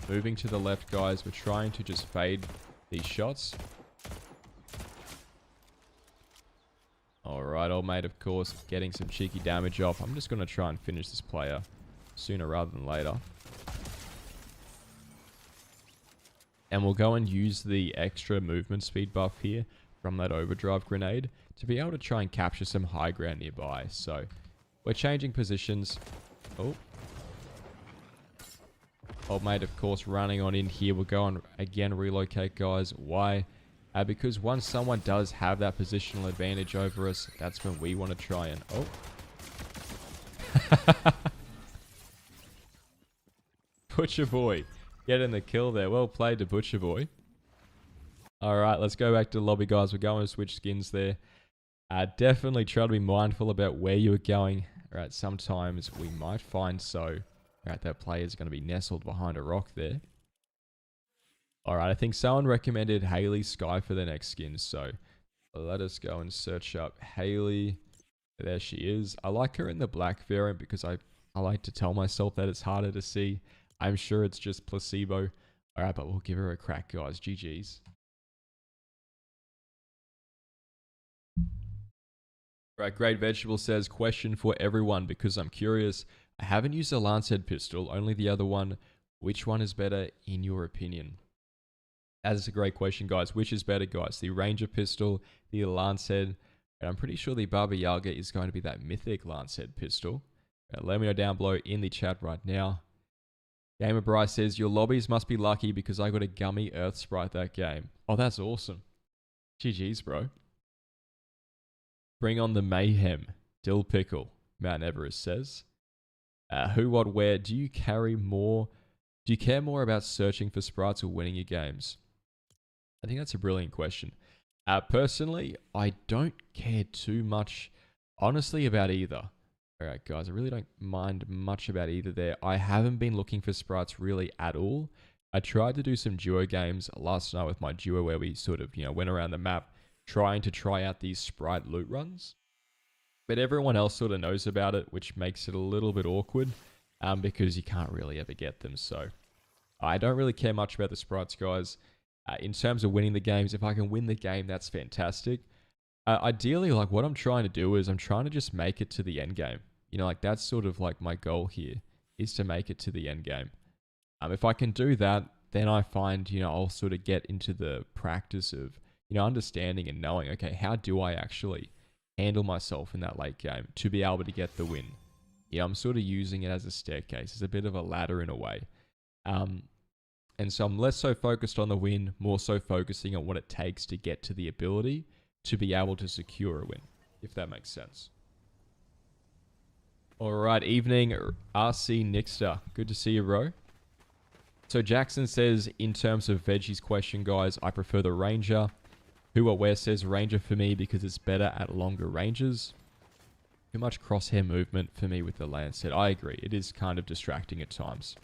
Moving to the left, guys. We're trying to just fade these shots. Alright, old mate, of course, getting some cheeky damage off. I'm just going to try and finish this player sooner rather than later. And we'll go and use the extra movement speed buff here from that overdrive grenade to be able to try and capture some high ground nearby. So, we're changing positions. Oh. Old mate, of course, running on in here. We'll go and, again, relocate, guys. Why? Because once someone does have that positional advantage over us, that's when we want to try and... Oh. Butcher Boy. Getting the kill there. Well played to Butcher Boy. Alright, let's go back to the lobby, guys. We're going to switch skins there. Definitely try to be mindful about where you are going. Alright, sometimes we might find so... Alright, that player is going to be nestled behind a rock there. Alright, I think someone recommended Haley Sky for the next skin, so let us go and search up Haley. There she is. I like her in the black variant because I like to tell myself that it's harder to see. I'm sure it's just placebo. Alright, but we'll give her a crack, guys. GG's. Right, Great Vegetable says, question for everyone because I'm curious. I haven't used a Lancehead pistol, only the other one. Which one is better in your opinion? That is a great question, guys. Which is better, guys? The Ranger pistol, the Lancehead, and I'm pretty sure the Baba Yaga is going to be that mythic Lancehead pistol. Let me know down below in the chat right now. Gamer Bryce says, your lobbies must be lucky because I got a gummy Earth Sprite that game. Oh, that's awesome. GG's, bro. Bring on the mayhem. Dill Pickle, Mount Everest says. Who, what, where? Do you care more about searching for sprites or winning your games? I think that's a brilliant question. Personally, I don't care too much, honestly, about either. Alright, guys, I really don't mind much about either there. I haven't been looking for sprites really at all. I tried to do some duo games last night with my duo where we sort of, went around the map trying to try out these sprite loot runs. But everyone else sort of knows about it, which makes it a little bit awkward because you can't really ever get them. So I don't really care much about the sprites, guys. In terms of winning the games, if I can win the game, that's fantastic. Ideally, like what I'm trying to do is I'm trying to just make it to the end game. That's sort of like my goal here is to make it to the end game. If I can do that, then I find, I'll sort of get into the practice of, understanding and knowing, okay, how do I actually handle myself in that late game to be able to get the win? I'm sort of using it as a staircase, as a bit of a ladder in a way. And so I'm less so focused on the win, more so focusing on what it takes to get to the ability to be able to secure a win, if that makes sense. All right, evening, RC Nixter. Good to see you, bro. So Jackson says, in terms of veggies question, guys, I prefer the Ranger. Who or where says Ranger for me because it's better at longer ranges. Too much crosshair movement for me with the Lancet. I agree. It is kind of distracting at times.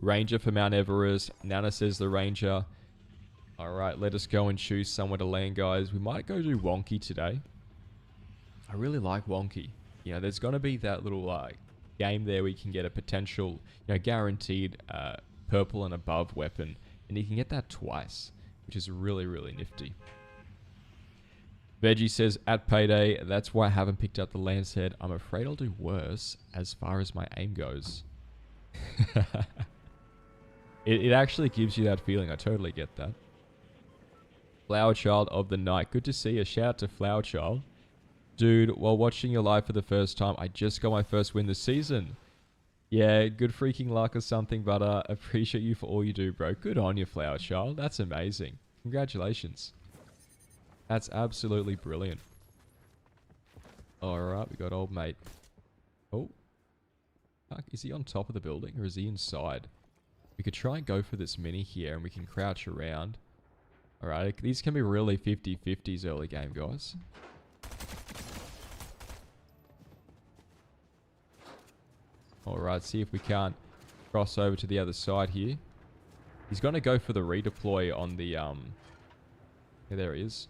Ranger for Mount Everest. Nana says the Ranger. Alright, let us go and choose somewhere to land, guys. We might go do Wonky today. I really like Wonky. There's going to be that little game there where you can get a potential, guaranteed purple and above weapon. And you can get that twice, which is really, really nifty. Veggie says, at payday, that's why I haven't picked up the Lancehead. I'm afraid I'll do worse as far as my aim goes. It actually gives you that feeling. I totally get that. Flower Child of the Night. Good to see you. Shout out to Flower Child. Dude, while watching your live for the first time, I just got my first win this season. Yeah, good freaking luck or something, but appreciate you for all you do, bro. Good on you, Flower Child. That's amazing. Congratulations. That's absolutely brilliant. Alright, we got old mate. Oh. Fuck, is he on top of the building or is he inside? We could try and go for this mini here and we can crouch around. Alright, these can be really 50-50s early game, guys. Alright, see if we can't cross over to the other side here. He's going to go for the redeploy on the, yeah, there he is.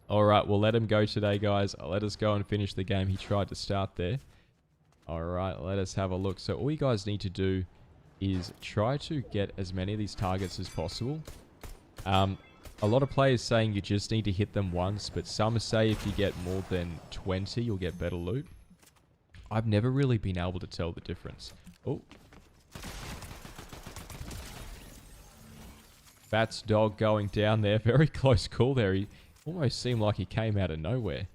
Alright, we'll let him go today, guys. Let us go and finish the game he tried to start there. Alright, let us have a look. So all you guys need to do is try to get as many of these targets as possible. A lot of players saying you just need to hit them once, but some say if you get more than 20, you'll get better loot. I've never really been able to tell the difference. Oh. Fats dog going down there. Very close call there. He almost seemed like he came out of nowhere.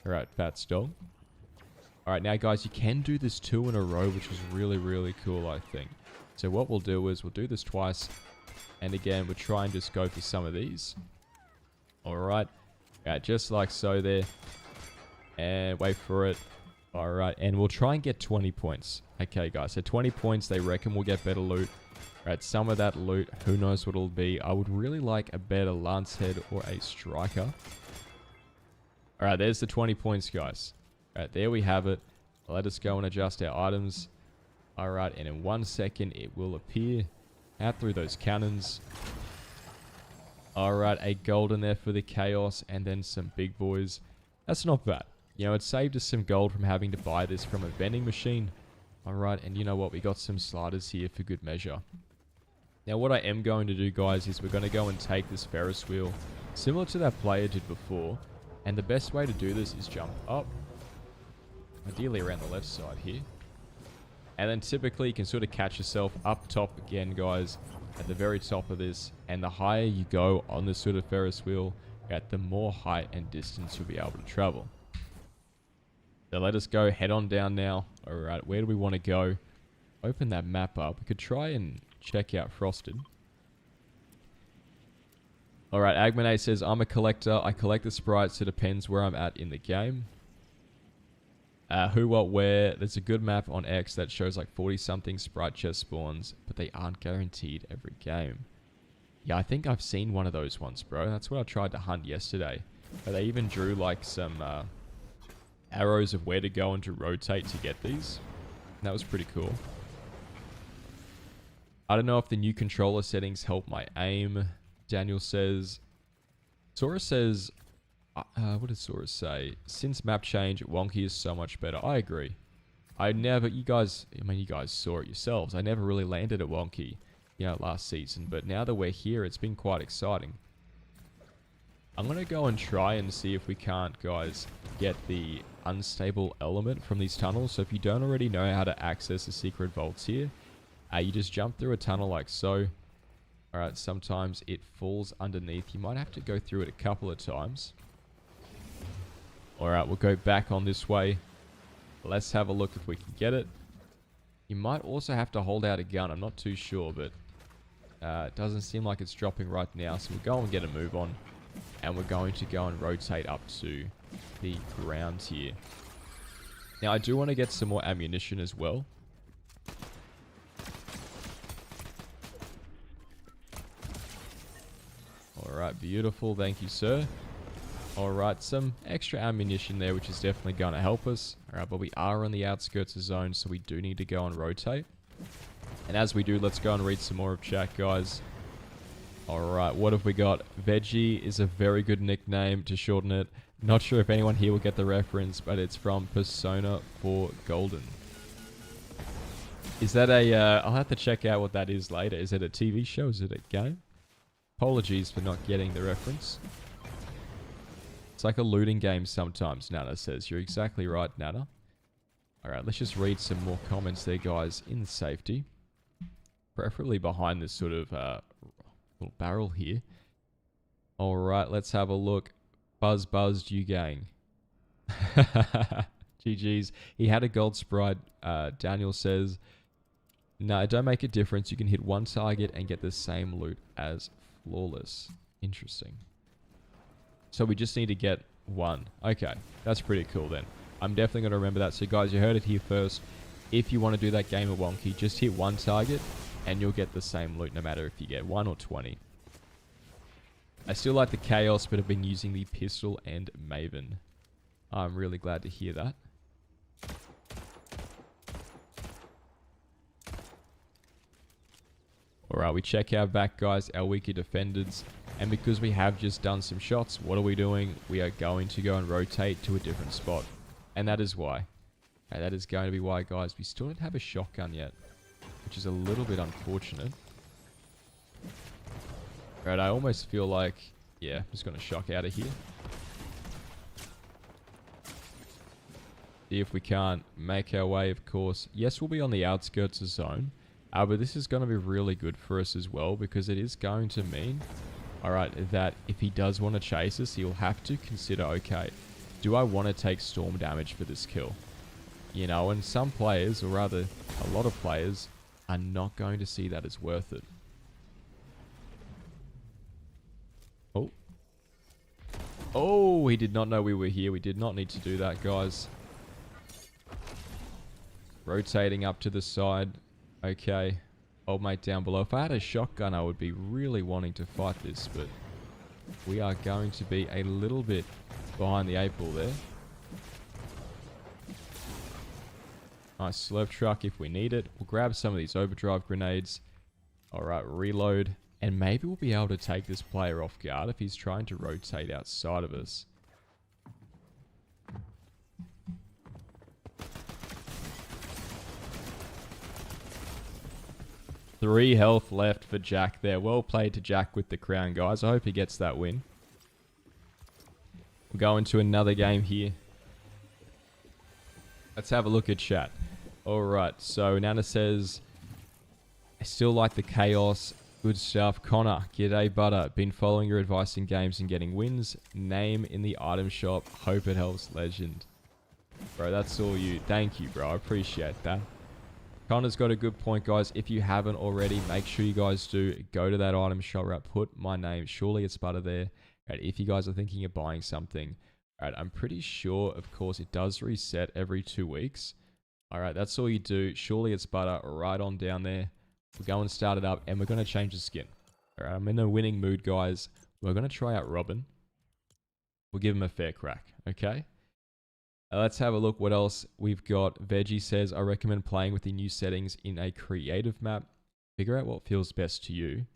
Alright, Fats dog. Alright, now guys, you can do this 2 in a row, which is really, really cool, I think. So what we'll do is we'll do this twice. And again, we'll try and just go for some of these. Alright. Yeah, just like so there. And wait for it. Alright, and we'll try and get 20 points. Okay, guys, so 20 points, they reckon we'll get better loot. Alright, some of that loot, who knows what it'll be. I would really like a better Lancehead or a Striker. Alright, there's the 20 points, guys. Alright, there we have it. Let us go and adjust our items. Alright, and in 1 second it will appear out through those cannons. Alright, a golden there for the chaos, and then some big boys. That's not bad. You know, it saved us some gold from having to buy this from a vending machine. Alright, and you know what? We got some sliders here for good measure. Now, what I am going to do, guys, is we're going to go and take this Ferris wheel, similar to that player did before. And the best way to do this is jump up. Ideally around the left side here. And then typically you can sort of catch yourself up top again, guys, at the very top of this. And the higher you go on this sort of Ferris wheel, at the more height and distance you'll be able to travel. So let us go head on down now. Alright, where do we want to go? Open that map up. We could try and check out Frosted. Alright, Agmanate says, I'm a collector. I collect the sprites. It depends where I'm at in the game. Who, what, where. There's a good map on X that shows like 40-something sprite chest spawns, but they aren't guaranteed every game. Yeah, I think I've seen one of those ones, bro. That's what I tried to hunt yesterday. But they even drew like some arrows of where to go and to rotate to get these. And that was pretty cool. I don't know if the new controller settings help my aim, Daniel says. Sora says... what did Sora say? Since map change, Wonky is so much better. I agree. You guys saw it yourselves. I never really landed at Wonky, you know, last season. But now that we're here, it's been quite exciting. I'm going to go and try and see if we can't, guys, get the unstable element from these tunnels. So if you don't already know how to access the secret vaults here, you just jump through a tunnel like so. Alright, sometimes it falls underneath. You might have to go through it a couple of times. Alright, we'll go back on this way. Let's have a look if we can get it. You might also have to hold out a gun. I'm not too sure, but it doesn't seem like it's dropping right now. So we'll go and get a move on. And we're going to go and rotate up to the ground here. Now, I do want to get some more ammunition as well. Alright, beautiful. Thank you, sir. Alright, some extra ammunition there, which is definitely going to help us. Alright, but we are on the outskirts of zone, so we do need to go and rotate. And as we do, let's go and read some more of chat, guys. Alright, what have we got? Veggie is a very good nickname to shorten it. Not sure if anyone here will get the reference, but it's from Persona 4 Golden. Is that a... I'll have to check out what that is later. Is it a TV show? Is it a game? Apologies for not getting the reference. It's like a looting game sometimes, Nana says. You're exactly right, Nana. Alright, let's just read some more comments there, guys, in safety. Preferably behind this sort of little barrel here. Alright, let's have a look. Buzzed, you gang. GG's. He had a gold sprite, Daniel says. No, it don't make a difference. You can hit one target and get the same loot as flawless. Interesting. So we just need to get one. Okay, that's pretty cool then. I'm definitely going to remember that. So guys, you heard it here first. If you want to do that game of Wonky, just hit one target and you'll get the same loot no matter if you get 1 or 20. I still like the Chaos, but I've been using the Pistol and Maven. I'm really glad to hear that. Alright, we check our back, guys, our weaker defenders. And because we have just done some shots, what are we doing? We are going to go and rotate to a different spot. And that is why. Okay, that is going to be why, guys. We still don't have a shotgun yet, which is a little bit unfortunate. Alright, I almost feel like, yeah, I'm just going to shock out of here. See if we can't make our way, of course. Yes, we'll be on the outskirts of zone. But this is going to be really good for us as well, because it is going to mean, alright, that if he does want to chase us, he'll have to consider, okay, do I want to take storm damage for this kill? You know, and some players, or rather a lot of players, are not going to see that as worth it. Oh. Oh, he did not know we were here. We did not need to do that, guys. Rotating up to the side. Okay. Old mate down below. If I had a shotgun, I would be really wanting to fight this, but we are going to be a little bit behind the 8 ball there. Nice slurp truck if we need it. We'll grab some of these overdrive grenades. Alright, reload. And maybe we'll be able to take this player off guard if he's trying to rotate outside of us. Three health left for Jack there. Well played to Jack with the crown, guys. I hope he gets that win. We'll go into another game here. Let's have a look at chat. Alright, so Nana says, I still like the chaos. Good stuff. Connor, g'day butter. Been following your advice in games and getting wins. Name in the item shop. Hope it helps, legend. Bro, that's all you. Thank you, bro. I appreciate that. Connor's got a good point, guys. If you haven't already, make sure you guys do go to that item shop. Right, put my name. Surely it's butter there. Right, if you guys are thinking of buying something. Alright, I'm pretty sure, of course, it does reset every 2 weeks. Alright, that's all you do. Surely it's butter right on down there. We'll go and start it up, and we're going to change the skin. Alright, I'm in a winning mood, guys. We're going to try out Robin. We'll give him a fair crack, okay? Let's have a look what else we've got. Veggie says, I recommend playing with the new settings in a creative map. Figure out what feels best to you.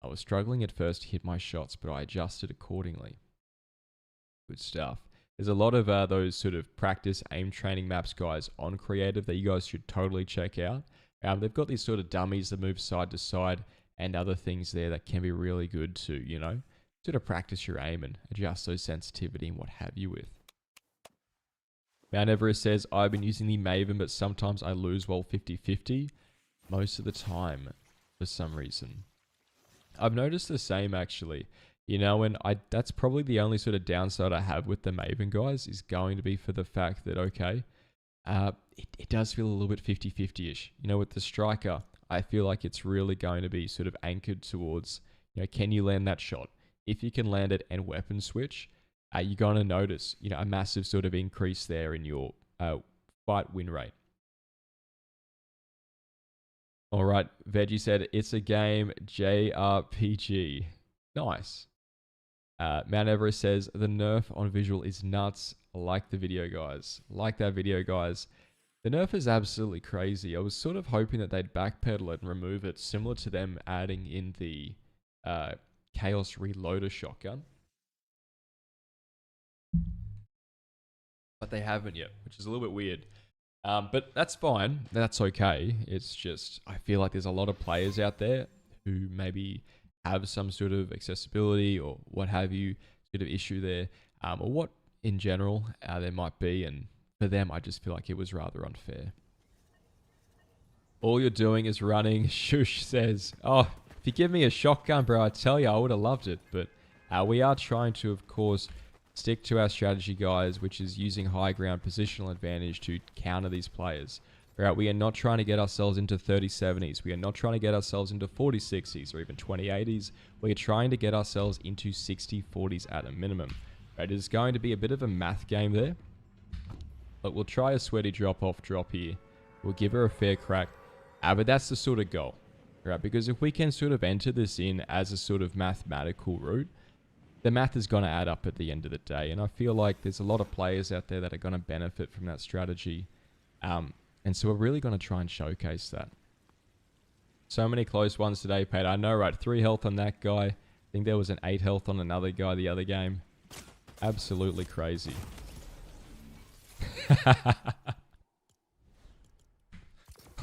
I was struggling at first to hit my shots, but I adjusted accordingly. Good stuff. There's a lot of those sort of practice aim training maps, guys, on creative that you guys should totally check out. They've got these sort of dummies that move side to side and other things there that can be really good to, you know, sort of practice your aim and adjust those sensitivity and what have you with. Mount Everest says, I've been using the Maven, but sometimes I lose while 50-50. Most of the time, for some reason. I've noticed the same, actually. You know, and that's probably the only sort of downside I have with the Maven, guys, is going to be for the fact that, okay, it does feel a little bit 50-50-ish. You know, with the Striker, I feel like it's really going to be sort of anchored towards, you know, can you land that shot? If you can land it and weapon switch, you're going to notice, you know, a massive sort of increase there in your fight win rate. All right, Veggie said, it's a game, JRPG. Nice. Mount Everest says, the nerf on visual is nuts. I like the video, guys. Like that video, guys. The nerf is absolutely crazy. I was sort of hoping that they'd backpedal it and remove it, similar to them adding in the Chaos Reloader shotgun. But they haven't yet, which is a little bit weird. But that's fine. That's okay. It's just, I feel like there's a lot of players out there who maybe have some sort of accessibility or what have you sort of issue there, or what in general there might be, and for them I just feel like it was rather unfair. All you're doing is running. Shush says, oh, if you give me a shotgun, bro, I tell you I would have loved it. But we are trying to, of course, stick to our strategy, guys, which is using high ground positional advantage to counter these players. Right, we are not trying to get ourselves into 30-70s. We are not trying to get ourselves into 40-60s or even 20-80s. We are trying to get ourselves into 60-40s at a minimum. Right, it is going to be a bit of a math game there. But we'll try a sweaty drop here. We'll give her a fair crack. But that's the sort of goal. Right, because if we can sort of enter this in as a sort of mathematical route, the math is going to add up at the end of the day. And I feel like there's a lot of players out there that are going to benefit from that strategy. And so we're really going to try and showcase that. So many close ones today, Pat. I know, right? 3 health on that guy. I think there was an 8 health on another guy the other game. Absolutely crazy.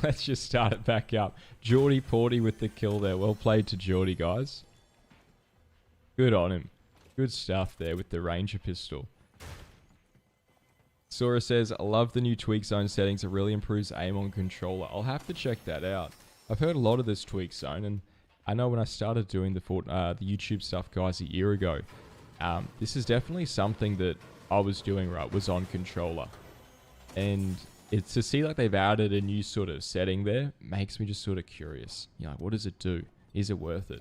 Let's just start it back up. Geordie Porty with the kill there. Well played to Geordie, guys. Good on him. Good stuff there with the Ranger pistol. Sora says, I love the new tweak zone settings. It really improves aim on controller. I'll have to check that out. I've heard a lot of this tweak zone, and I know when I started doing the YouTube stuff, guys, a year ago, this is definitely something that I was doing right, was on controller. And it's to see like they've added a new sort of setting there, makes me just sort of curious. You know, what does it do? Is it worth it?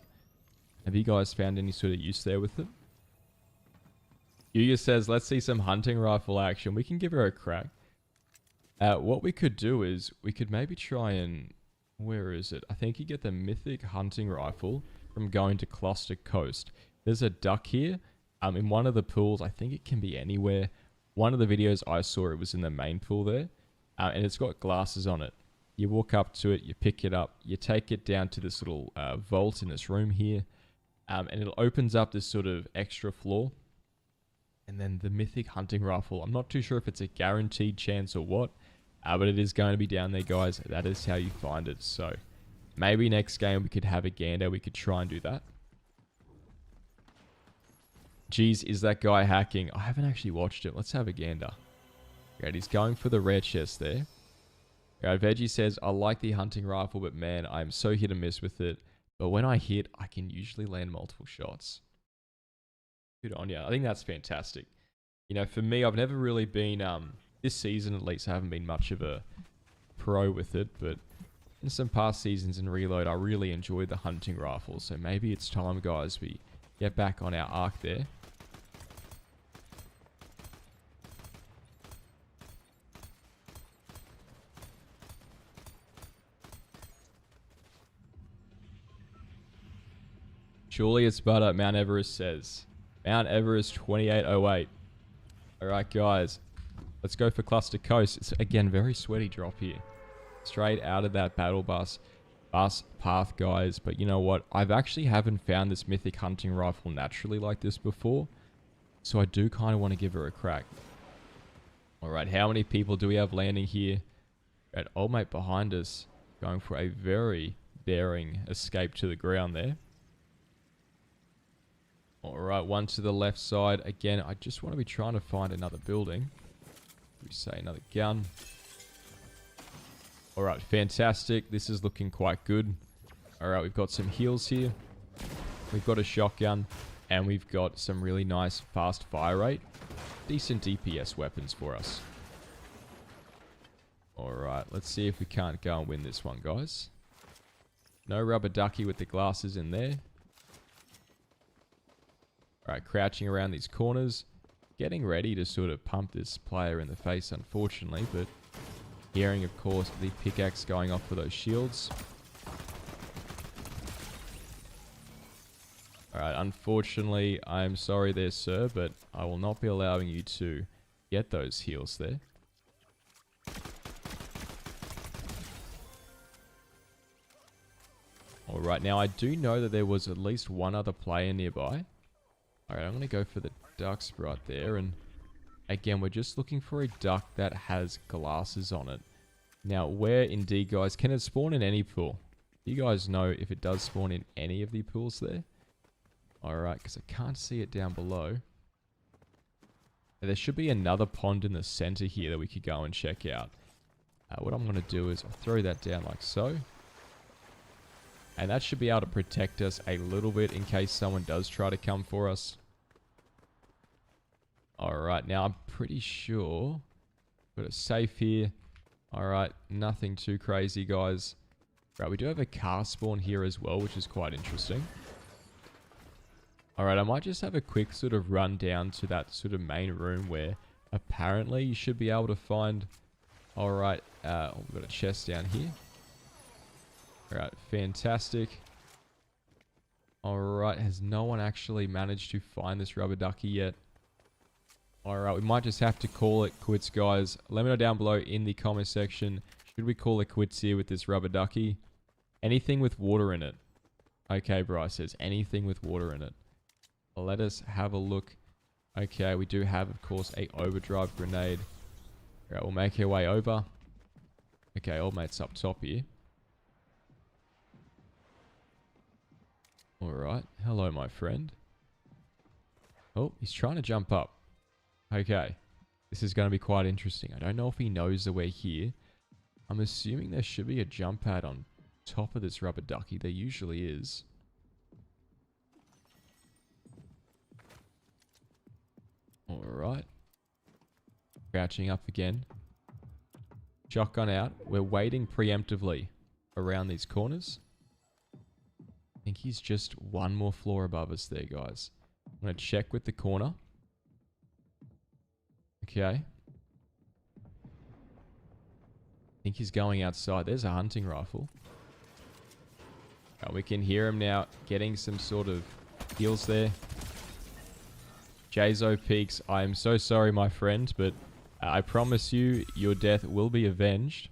Have you guys found any sort of use there with it? Yuya says, let's see some hunting rifle action. We can give her a crack. What we could do is, we could maybe try and... Where is it? I think you get the mythic hunting rifle from going to Cluster Coast. There's a duck here. In one of the pools, I think it can be anywhere. One of the videos I saw, it was in the main pool there. and it's got glasses on it. You walk up to it, you pick it up, you take it down to this little vault in this room here, and it opens up this sort of extra floor. And then the mythic hunting rifle. I'm not too sure if it's a guaranteed chance or what, but it is going to be down there, guys. That is how you find it. So maybe next game we could have a gander. We could try and do that. Jeez, is that guy hacking? I haven't actually watched it. Let's have a gander. Right, he's going for the rare chest there. Right, Veggie says, I like the hunting rifle, but man, I'm so hit and miss with it. But when I hit, I can usually land multiple shots. Good on you. I think that's fantastic. You know, for me, I've never really been, this season at least, I haven't been much of a pro with it. But in some past seasons in Reload, I really enjoyed the hunting rifle. So maybe it's time, guys, we get back on our arc there. Surely it's butter, Mount Everest says. Mount Everest 2808. Alright, guys. Let's go for Cluster Coast. It's, again, very sweaty drop here. Straight out of that battle bus path, guys. But you know what? I've actually haven't found this mythic hunting rifle naturally like this before. So I do kind of want to give her a crack. Alright, how many people do we have landing here? At old mate behind us. Going for a very daring escape to the ground there. Alright, one to the left side. Again, I just want to be trying to find another building. We say another gun. Alright, fantastic. This is looking quite good. Alright, we've got some heals here. We've got a shotgun. And we've got some really nice fast fire rate. Decent DPS weapons for us. Alright, let's see if we can't go and win this one, guys. No rubber ducky with the glasses in there. Alright, crouching around these corners. Getting ready to sort of pump this player in the face, unfortunately. But hearing, of course, the pickaxe going off for those shields. Alright, unfortunately, I'm sorry there, sir, but I will not be allowing you to get those heals there. Alright, now I do know that there was at least one other player nearby. Alright, I'm going to go for the duck sprite there. And again, we're just looking for a duck that has glasses on it. Now, where indeed, guys, can it spawn in any pool? Do you guys know if it does spawn in any of the pools there? Alright, because I can't see it down below. There should be another pond in the center here that we could go and check out. What I'm going to do is I'll throw that down like so. And that should be able to protect us a little bit in case someone does try to come for us. Alright, now I'm pretty sure. Got a safe here. Alright, nothing too crazy, guys. Right, we do have a car spawn here as well, which is quite interesting. Alright, I might just have a quick sort of run down to that sort of main room where apparently you should be able to find... Alright, we've got a chest down here. Alright, fantastic. Alright, has no one actually managed to find this rubber ducky yet? Alright, we might just have to call it quits, guys. Let me know down below in the comment section. Should we call it quits here with this rubber ducky? Anything with water in it. Okay, Bryce says anything with water in it. Let us have a look. Okay, we do have, of course, a overdrive grenade. Alright, we'll make our way over. Okay, old mate's up top here. Alright, hello, my friend. Oh, he's trying to jump up. Okay, this is going to be quite interesting. I don't know if he knows that we're here. I'm assuming there should be a jump pad on top of this rubber ducky. There usually is. Alright. Crouching up again. Shotgun out. We're waiting preemptively around these corners. I think he's just one more floor above us there, guys. I'm going to check with the corner. Okay. I think he's going outside. There's a hunting rifle. Oh, we can hear him now getting some sort of heals there. Jazo Peaks, I am so sorry, my friend, but I promise you, your death will be avenged.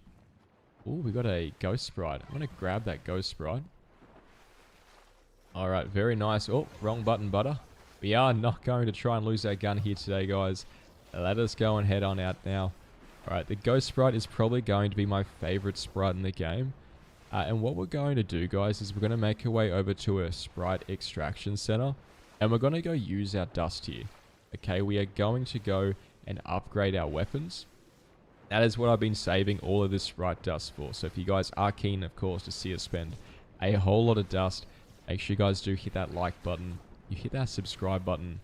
Oh, we got a ghost sprite. I'm going to grab that ghost sprite. Alright, very nice. Oh, wrong button, butter. We are not going to try and lose our gun here today, guys. Let us go and head on out now. Alright, the ghost sprite is probably going to be my favorite sprite in the game. And what we're going to do, guys, is we're going to make our way over to a sprite extraction center. And we're going to go use our dust here. Okay, we are going to go and upgrade our weapons. That is what I've been saving all of this sprite dust for. So if you guys are keen, of course, to see us spend a whole lot of dust, make sure you guys do hit that like button. You hit that subscribe button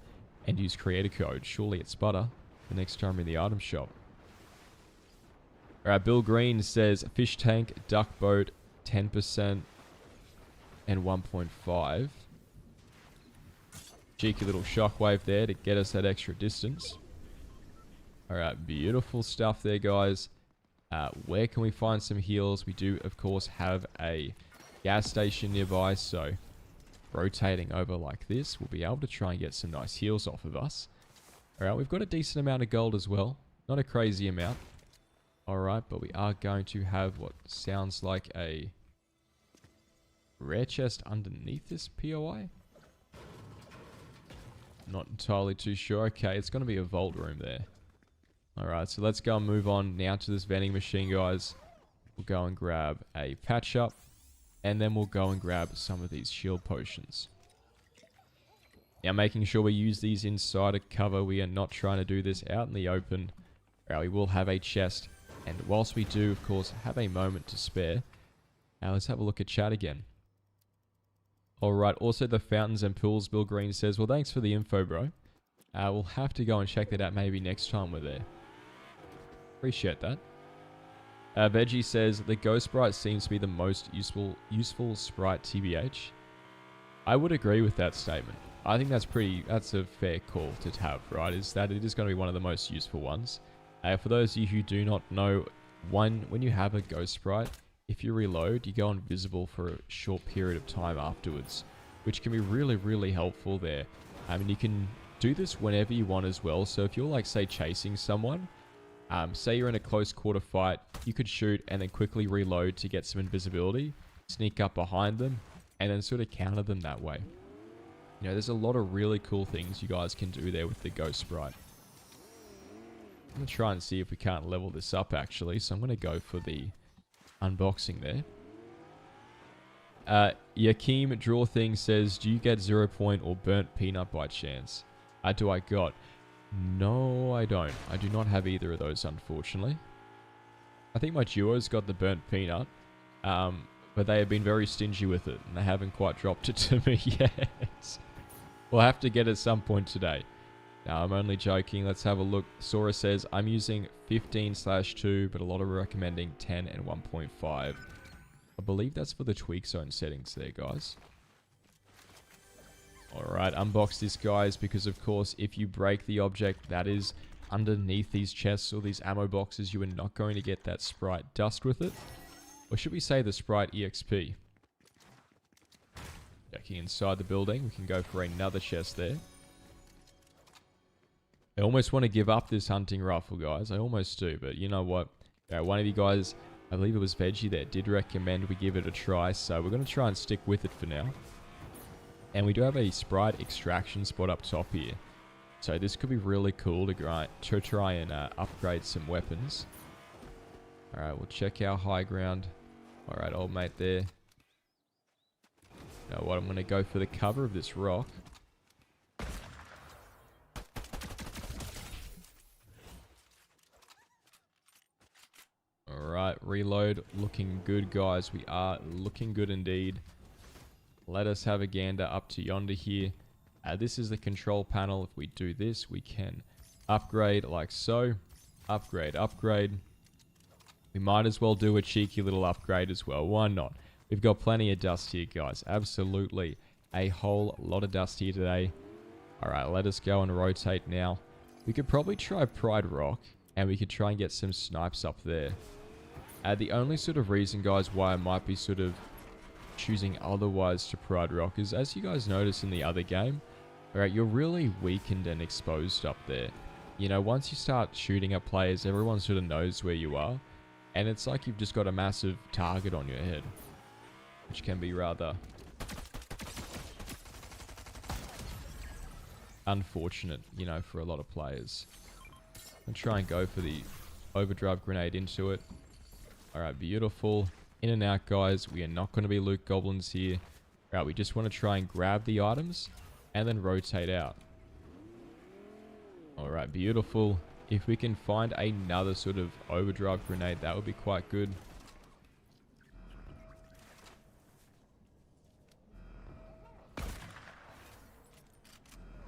and use creator code. Surely it's butter the next time in the item shop. Alright, Bill Green says fish tank, duck boat, 10% and 1.5. Cheeky little shockwave there to get us that extra distance. Alright, beautiful stuff there, guys. Where can we find some heals? We do, of course, have a gas station nearby, so rotating over like this, we'll be able to try and get some nice heals off of us. Alright, we've got a decent amount of gold as well. Not a crazy amount. Alright, but we are going to have what sounds like a rare chest underneath this POI. Not entirely too sure. Okay, it's going to be a vault room there. Alright, so let's go and move on now to this vending machine, guys. We'll go and grab a patch up. And then we'll go and grab some of these shield potions. Now, making sure we use these inside a cover. We are not trying to do this out in the open. Alright, we will have a chest. And whilst we do, of course, have a moment to spare, let's have a look at chat again. Alright, also the fountains and pools, Bill Green says, well, thanks for the info, bro. We'll have to go and check that out maybe next time we're there. Appreciate that. Veggie says, the ghost sprite seems to be the most useful sprite TBH. I would agree with that statement. I think that's a fair call to have, right? Is that it is going to be one of the most useful ones. For those of you who do not know, when you have a ghost sprite, if you reload, you go invisible for a short period of time afterwards, which can be really, really helpful there. I mean, you can do this whenever you want as well. So if you're like, say, chasing someone, say you're in a close quarter fight, you could shoot and then quickly reload to get some invisibility, sneak up behind them, and then sort of counter them that way. You know, there's a lot of really cool things you guys can do there with the ghost sprite. I'm going to try and see if we can't level this up, actually. So I'm going to go for the unboxing there. Yakeem Draw Thing says, do you get 0 point or burnt peanut by chance? Do I got? No, I don't. I do not have either of those, unfortunately. I think my duo's got the burnt peanut, but they have been very stingy with it, and they haven't quite dropped it to me yet. We'll have to get it at some point today. Now, I'm only joking. Let's have a look. Sora says, I'm using 15/2, but a lot of recommending 10 and 1.5. I believe that's for the tweak zone settings there, guys. Alright, unbox this, guys, because of course, if you break the object that is underneath these chests or these ammo boxes, you are not going to get that sprite dust with it. Or should we say the sprite EXP? Checking inside the building, we can go for another chest there. I almost want to give up this hunting rifle, guys. I almost do, but you know what? One of you guys, I believe it was Veggie there, did recommend we give it a try, so we're going to try and stick with it for now. And we do have a sprite extraction spot up top here. So this could be really cool to try and upgrade some weapons. Alright, we'll check our high ground. Alright, old mate there. You know what, I'm going to go for the cover of this rock. Alright, reload. Looking good, guys. We are looking good indeed. Let us have a gander up to yonder here. This is the control panel. If we do this, we can upgrade like so. Upgrade, upgrade. We might as well do a cheeky little upgrade as well. Why not? We've got plenty of dust here, guys. Absolutely a whole lot of dust here today. Alright, let us go and rotate now. We could probably try Pride Rock, and we could try and get some snipes up there. The only sort of reason, guys, why I might be sort of choosing otherwise to Pride Rock is, as you guys notice in the other game, alright, you're really weakened and exposed up there. you know, once you start shooting at players, everyone sort of knows where you are. And it's like you've just got a massive target on your head, which can be rather unfortunate, you know, for a lot of players. And try and go for the overdrive grenade into it. Alright, beautiful. In and out, guys. We are not going to be loot goblins here. Alright, we just want to try and grab the items and then rotate out. Alright, beautiful. If we can find another sort of overdrive grenade, that would be quite good.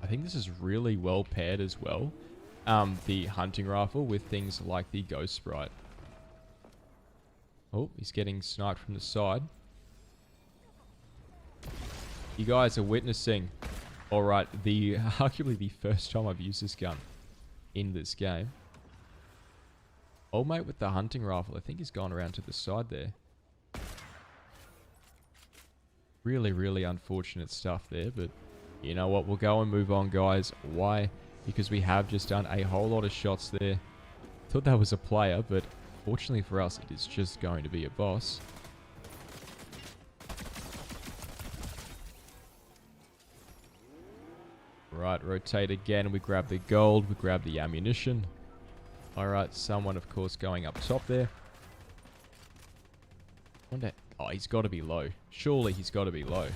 I think this is really well paired as well. The hunting rifle with things like the ghost sprite. Oh, he's getting sniped from the side. You guys are witnessing, alright, arguably the first time I've used this gun in this game. Old mate with the hunting rifle, I think he's gone around to the side there. Really, really unfortunate stuff there, but you know what? We'll go and move on, guys. Why? Because we have just done a whole lot of shots there. Thought that was a player, but fortunately for us, it is just going to be a boss. Right, rotate again. We grab the gold. We grab the ammunition. Alright, someone, of course, going up top there. Wonder... Oh, he's got to be low. Surely he's got to be low.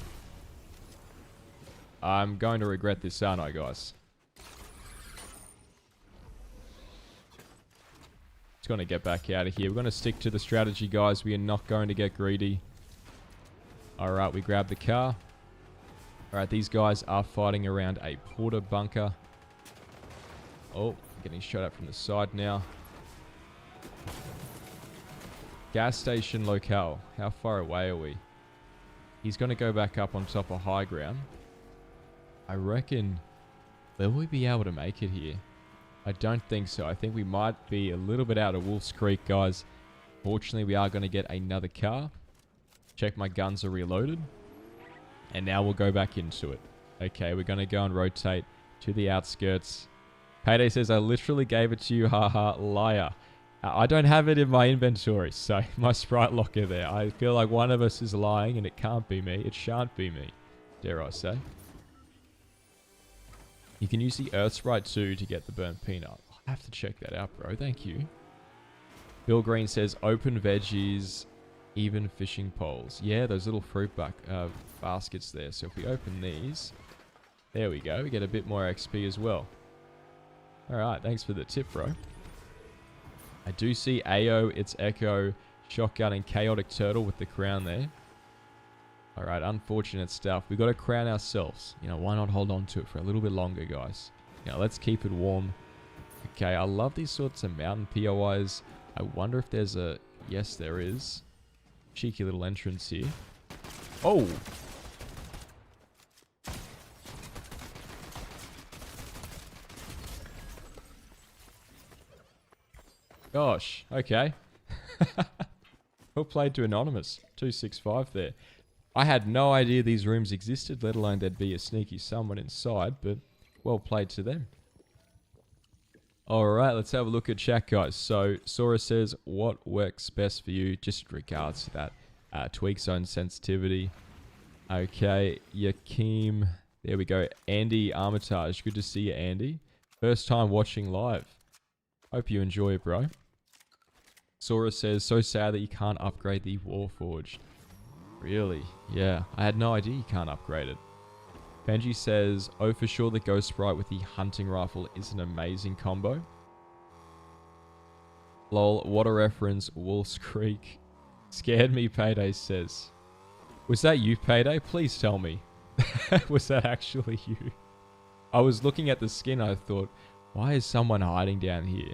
I'm going to regret this, aren't I, guys? Just going to get back out of here. We're going to stick to the strategy, guys. We are not going to get greedy. Alright, we grab the car. Alright, these guys are fighting around a porter bunker. Oh, getting shot at from the side now. Gas station locale. How far away are we? He's going to go back up on top of high ground. I reckon... Will we be able to make it here? I don't think so. I think we might be a little bit out of Wolf's Creek, guys. Fortunately, we are going to get another car. Check my guns are reloaded. And now we'll go back into it. Okay, we're going to go and rotate to the outskirts. Payday says, I literally gave it to you, haha, liar. I don't have it in my inventory, so my sprite locker there. I feel like one of us is lying and it can't be me. It shan't be me, dare I say. You can use the Earth Sprite too to get the burnt peanut. I'll have to check that out, bro. Thank you. Bill Green says, open veggies, even fishing poles. Yeah, those little fruit baskets there. So if we open these, there we go. We get a bit more XP as well. Alright, thanks for the tip, bro. I do see AO, it's Echo, Shotgun, and Chaotic Turtle with the crown there. Alright, unfortunate stuff. We got to crown ourselves. You know, why not hold on to it for a little bit longer, guys? You know, let's keep it warm. Okay, I love these sorts of mountain POIs. I wonder if there's a... Yes, there is. Cheeky little entrance here. Oh! Gosh, okay. Well played to Anonymous. 265 there. I had no idea these rooms existed, let alone there'd be a sneaky someone inside, but well played to them. Alright, let's have a look at chat, guys. So, Sora says, what works best for you, just in regards to that tweak zone sensitivity. Okay, Yakeem. There we go. Andy Armitage. Good to see you, Andy. First time watching live. Hope you enjoy it, bro. Sora says, so sad that you can't upgrade the Warforged. Really? Yeah, I had no idea you can't upgrade it. Benji says, oh, for sure the Ghost Sprite with the hunting rifle is an amazing combo. Lol, what a reference, Wolf's Creek. Scared me, Payday says. Was that you, Payday? Please tell me. Was that actually you? I was looking at the skin, I thought, why is someone hiding down here?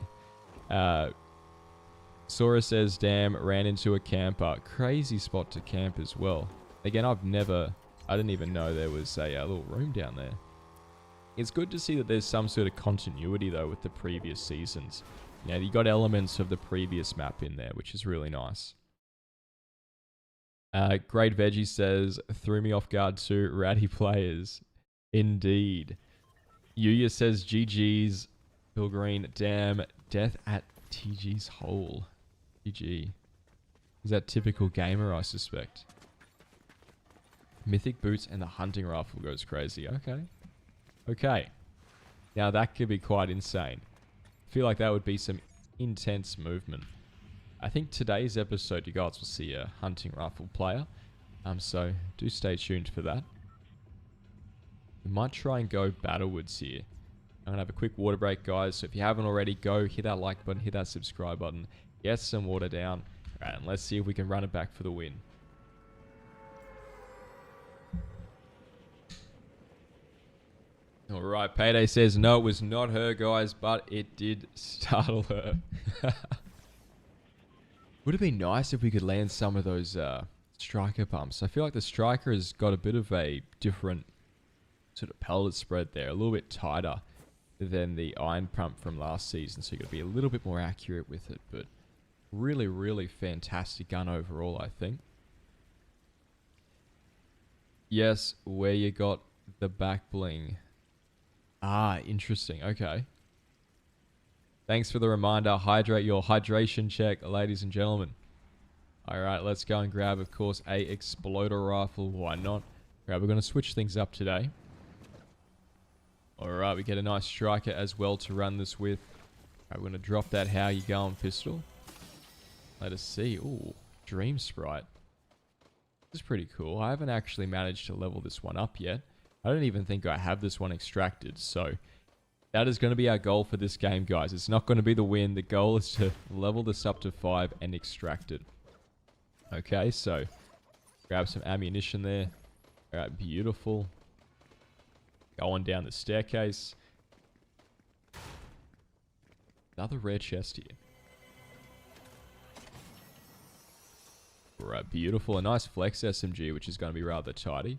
Sora says, damn, ran into a camper. Crazy spot to camp as well. Again, I didn't even know there was a little room down there. It's good to see that there's some sort of continuity, though, with the previous seasons. You know, you got elements of the previous map in there, which is really nice. Great Veggie says, threw me off guard too, ratty players. Indeed. Yuya says, GG's. Bill Green, damn. Death at TG's hole. TG. Is that typical gamer, I suspect? Mythic boots and the hunting rifle goes crazy. Okay. Okay. Now that could be quite insane. I feel like that would be some intense movement. I think today's episode, you guys will see a hunting rifle player. So do stay tuned for that. We might try and go Battlewoods here. I'm going to have a quick water break, guys. So if you haven't already, go hit that like button, hit that subscribe button, get some water down. All right, and let's see if we can run it back for the win. All right, Payday says, no, it was not her, guys, but it did startle her. Would have been nice if we could land some of those striker pumps. I feel like the striker has got a bit of a different sort of pellet spread there, a little bit tighter than the iron pump from last season, so you're going to be a little bit more accurate with it, but really, really fantastic gun overall, I think. Yes, where you got the back bling. Ah, interesting. Okay. Thanks for the reminder. Hydrate your hydration check, ladies and gentlemen. All right, let's go and grab, of course, a exploder rifle. Why not? All right, we're going to switch things up today. All right, we get a nice striker as well to run this with. All right, we're going to drop that how you going pistol. Let us see. Ooh, Dream Sprite. This is pretty cool. I haven't actually managed to level this one up yet. I don't even think I have this one extracted. So that is going to be our goal for this game, guys. It's not going to be the win. The goal is to level this up to 5 and extract it. Okay, so grab some ammunition there. All right, beautiful. Go on down the staircase. Another rare chest here. Alright, beautiful. A nice flex SMG, which is going to be rather tidy.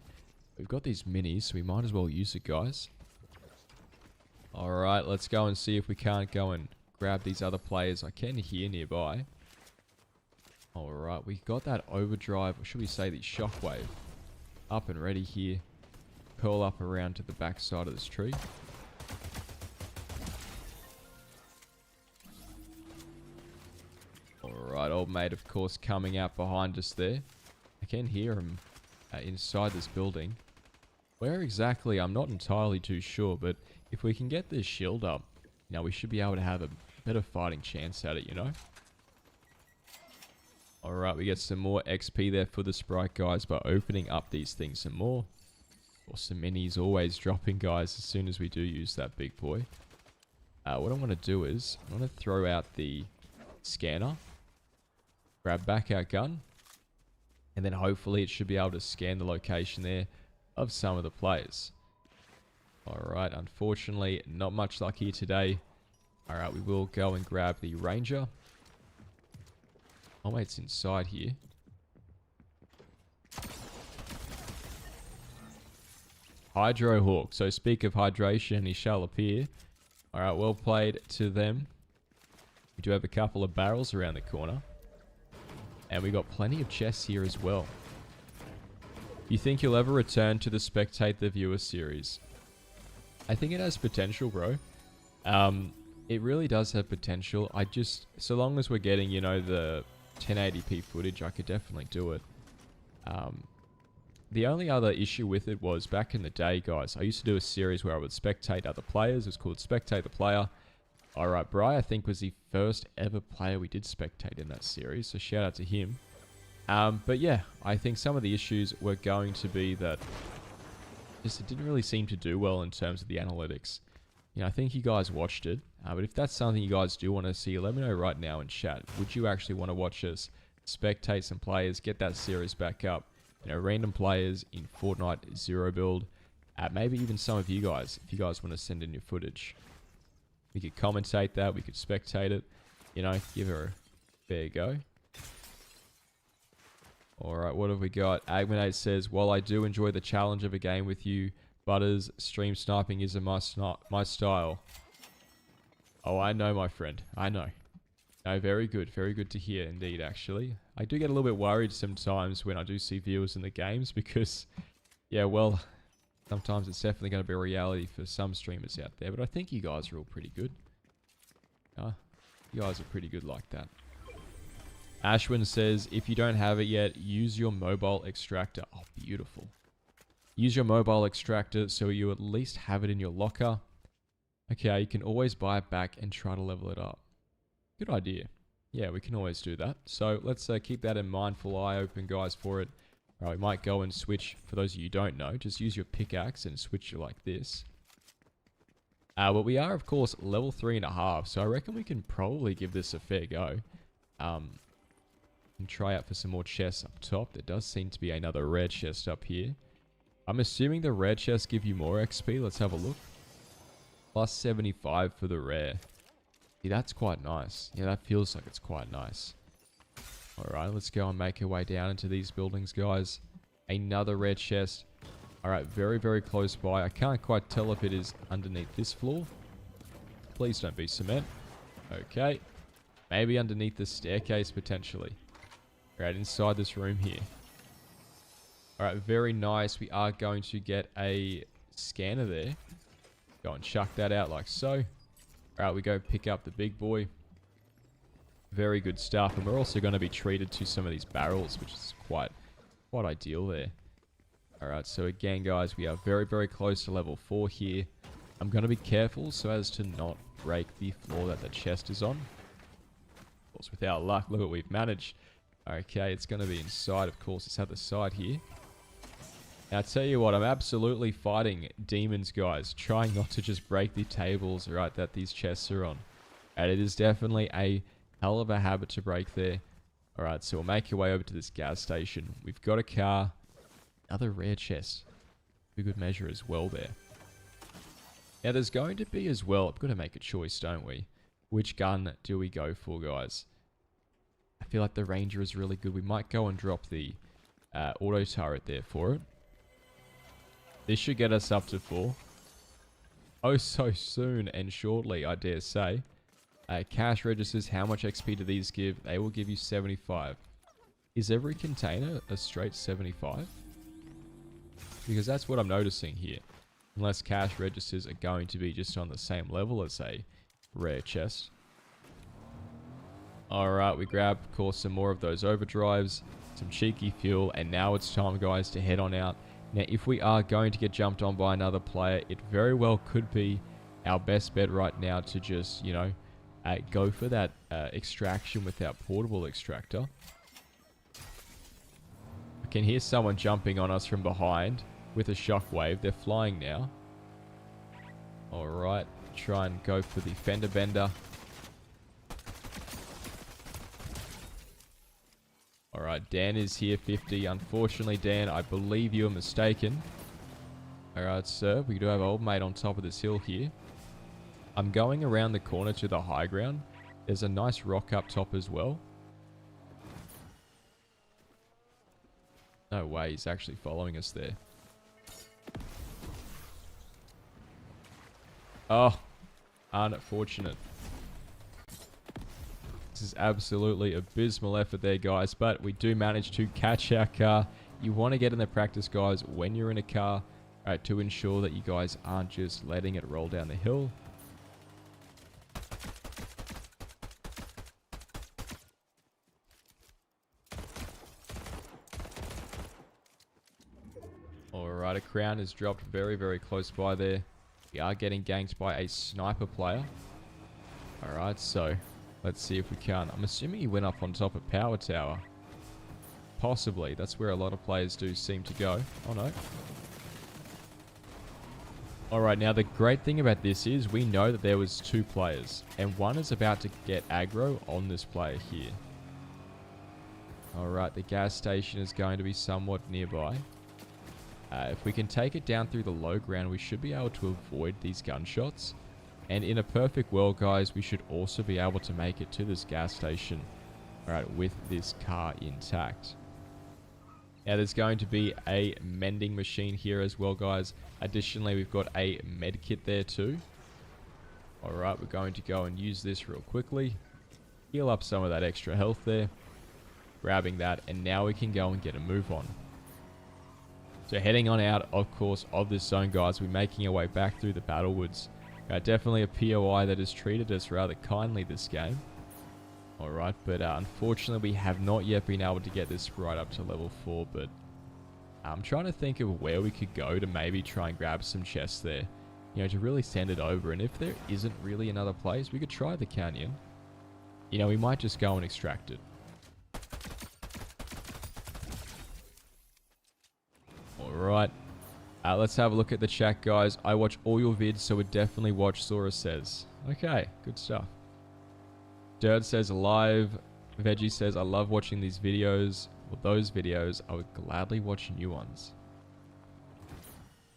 We've got these minis, so we might as well use it, guys. Alright, let's go and see if we can't go and grab these other players. I can hear nearby. Alright, we got that overdrive, or should we say the shockwave, up and ready here. Curl up around to the back side of this tree. Alright, old mate, of course, coming out behind us there. I can hear him inside this building. Where exactly, I'm not entirely too sure, but if we can get this shield up, we should be able to have a better fighting chance at it, you know? Alright, we get some more XP there for the Sprite, guys, by opening up these things some more. Some minis always dropping, guys, as soon as we do use that big boy. What I want to do is, I want to throw out the scanner, grab back our gun, and then hopefully it should be able to scan the location there of some of the players. Alright, unfortunately, not much luck here today. Alright, we will go and grab the Ranger. Oh, wait, it's inside here. Hydro Hawk. So speak of hydration, he shall appear. Alright, well played to them. We do have a couple of barrels around the corner. And we got plenty of chests here as well. You think you'll ever return to the Spectate the Viewer series? I think it has potential, bro. It really does have potential. So long as we're getting, the 1080p footage, I could definitely do it. The only other issue with it was back in the day, guys, I used to do a series where I would spectate other players. It was called Spectate the Player. Alright, Bri, I think, was the first ever player we did spectate in that series, so shout out to him. But yeah, I think some of the issues were going to be that it didn't really seem to do well in terms of the analytics. I think you guys watched it, but if that's something you guys do want to see, let me know right now in chat. Would you actually want to watch us spectate some players, get that series back up? Random players in FORTNITE Zero build. Maybe even some of you guys, if you guys want to send in your footage. We could commentate that, we could spectate it. Give her a fair go. Alright, what have we got? Agmanate says, while I do enjoy the challenge of a game with you, Butters, stream sniping isn't my style. Oh, I know, my friend. I know. No, very good. Very good to hear indeed, actually. I do get a little bit worried sometimes when I do see viewers in the games because, yeah, well, sometimes it's definitely going to be a reality for some streamers out there. But I think you guys are all pretty good. You guys are pretty good like that. Ashwin says, if you don't have it yet, use your mobile extractor. Oh, beautiful. Use your mobile extractor so you at least have it in your locker. Okay, you can always buy it back and try to level it up. Good idea. Yeah, we can always do that. So let's keep that in mind. Full eye open, guys, for it. All right, we might go and switch. For those of you who don't know, just use your pickaxe and switch it like this. But we are, of course, level 3.5. So I reckon we can probably give this a fair go. And try out for some more chests up top. There does seem to be another rare chest up here. I'm assuming the rare chests give you more XP. Let's have a look. Plus 75 for the rare. See, that's quite nice. Yeah, that feels like it's quite nice. Alright, let's go and make our way down into these buildings, guys. Another rare chest. Alright, very, very close by. I can't quite tell if it is underneath this floor. Please don't be cement. Okay. Maybe underneath the staircase, potentially. Right, inside this room here. Alright, very nice. We are going to get a scanner there. Go and chuck that out like so. Alright, we go pick up the big boy. Very good stuff. And we're also going to be treated to some of these barrels, which is quite ideal there. Alright, so again, guys, we are very, very close to level 4 here. I'm going to be careful so as to not break the floor that the chest is on. Of course, with our luck, look what we've managed. Okay, it's going to be inside, of course. It's at the side here. Now, I tell you what, I'm absolutely fighting demons, guys. Trying not to just break the tables, right, that these chests are on. And it is definitely a hell of a habit to break there. Alright, so we'll make our way over to this gas station. We've got a car. Another rare chest. A good measure as well there. Now, there's going to be as well... I've got to make a choice, don't we? Which gun do we go for, guys? I feel like the Ranger is really good. We might go and drop the auto turret there for it. This should get us up to 4. Oh, so soon and shortly, I dare say. Cash registers, how much XP do these give? They will give you 75. Is every container a straight 75? Because that's what I'm noticing here. Unless cash registers are going to be just on the same level as a rare chest. Alright, we grab, of course, some more of those overdrives, some cheeky fuel, and now it's time, guys, to head on out. Now, if we are going to get jumped on by another player, it very well could be our best bet right now to just, you know, go for that extraction with our portable extractor. I can hear someone jumping on us from behind with a shockwave. They're flying now. Alright, try and go for the fender bender. Alright, Dan is here, 50. Unfortunately, Dan, I believe you are mistaken. Alright, sir, we do have old mate on top of this hill here. I'm going around the corner to the high ground. There's a nice rock up top as well. No way, he's actually following us there. Oh, unfortunate. This is absolutely abysmal effort there, guys, but we do manage to catch our car. You want to get in the practice, guys, when you're in a car, to ensure that you guys aren't just letting it roll down the hill. Alright, a crown is dropped very, very close by there. We are getting ganked by a sniper player. Alright, so let's see if we can. I'm assuming he went up on top of Power Tower. Possibly. That's where a lot of players do seem to go. Oh, no. Alright, now the great thing about this is we know that there was 2 players. And one is about to get aggro on this player here. Alright, the gas station is going to be somewhat nearby. If we can take it down through the low ground, we should be able to avoid these gunshots. And in a perfect world, guys, we should also be able to make it to this gas station, alright, with this car intact. Now, there's going to be a mending machine here as well, guys. Additionally, we've got a med kit there too. Alright, we're going to go and use this real quickly. Heal up some of that extra health there. Grabbing that, and now we can go and get a move on. So heading on out, of course, of this zone, guys, we're making our way back through the battle woods. Definitely a POI that has treated us rather kindly this game. Alright, but unfortunately we have not yet been able to get this sprite up to level 4, but I'm trying to think of where we could go to maybe try and grab some chests there. You know, to really send it over, and if there isn't really another place, we could try the canyon. You know, we might just go and extract it. Alright. Let's have a look at the chat, guys. I watch all your vids, so would definitely watch, Sora says. Okay, good stuff. Dirt says live. Veggie says, I love watching these videos. Well, those videos, I would gladly watch new ones.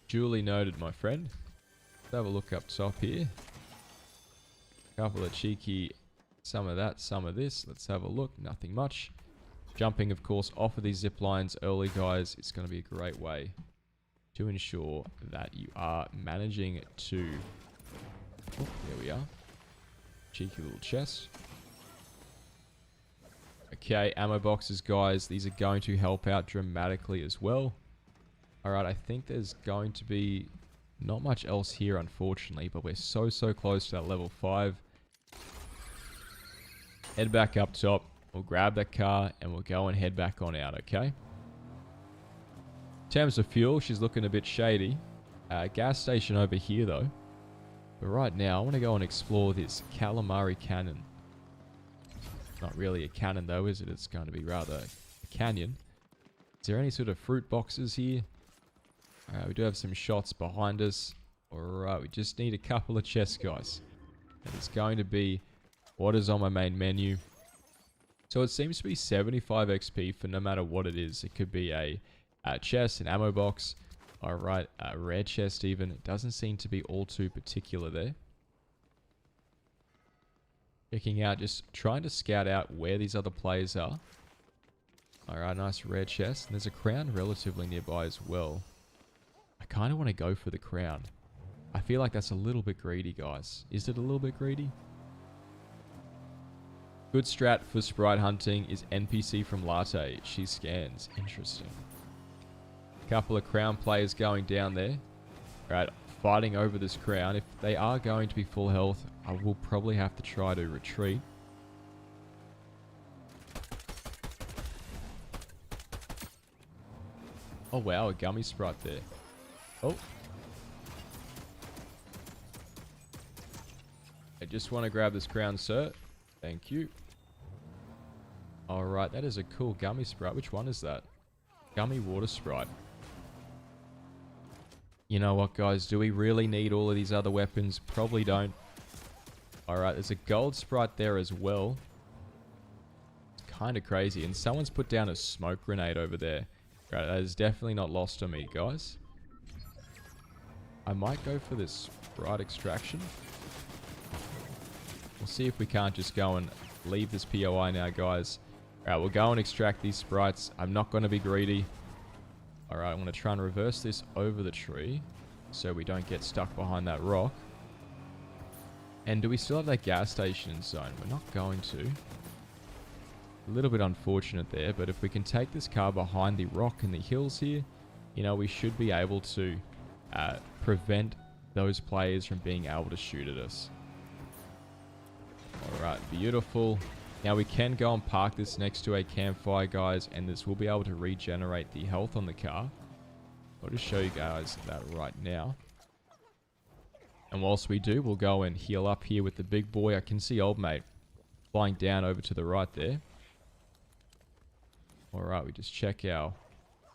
Duly noted, my friend. Let's have a look up top here. Couple of cheeky, some of that, some of this. Let's have a look. Nothing much. Jumping, of course, off of these zip lines early, guys. It's going to be a great way to ensure that you are managing to... Oh, there we are. Cheeky little chest. Okay, ammo boxes, guys. These are going to help out dramatically as well. Alright, I think there's going to be not much else here, unfortunately, but we're so close to that level 5. Head back up top. We'll grab that car and we'll go and head back on out, okay? In terms of fuel, she's looking a bit shady. Gas station over here, though. But right now, I want to go and explore this calamari cannon. Not really a cannon, though, is it? It's going to be rather a canyon. Is there any sort of fruit boxes here? We do have some shots behind us. Alright, we just need a couple of chests, guys. And it's going to be what is on my main menu. So it seems to be 75 XP for no matter what it is. It could be a chest, an ammo box. Alright, a rare chest even. It doesn't seem to be all too particular there. Checking out, just trying to scout out where these other players are. Alright, nice rare chest. And there's a crown relatively nearby as well. I kind of want to go for the crown. I feel like that's a little bit greedy, guys. Is it a little bit greedy? Good strat for sprite hunting is NPC from Latte. She scans. Interesting. Couple of crown players going down there. Alright, fighting over this crown. If they are going to be full health, I will probably have to try to retreat. Oh wow, a gummy sprite there. Oh. I just want to grab this crown, sir. Thank you. Alright, that is a cool gummy sprite. Which one is that? Gummy water sprite. You know what, guys? Do we really need all of these other weapons? Probably don't. Alright, there's a gold sprite there as well. It's kind of crazy. And someone's put down a smoke grenade over there. Right, that is definitely not lost on me, guys. I might go for this sprite extraction. We'll see if we can't just go and leave this POI now, guys. Alright, we'll go and extract these sprites. I'm not going to be greedy. Alright, I'm going to try and reverse this over the tree so we don't get stuck behind that rock. And do we still have that gas station in zone? We're not going to. A little bit unfortunate there, but if we can take this car behind the rock in the hills here, you know, we should be able to prevent those players from being able to shoot at us. Alright, beautiful. Now we can go and park this next to a campfire, guys, and this will be able to regenerate the health on the car. I'll just show you guys that right now. And whilst we do, we'll go and heal up here with the big boy. I can see old mate flying down over to the right there. Alright, we just check our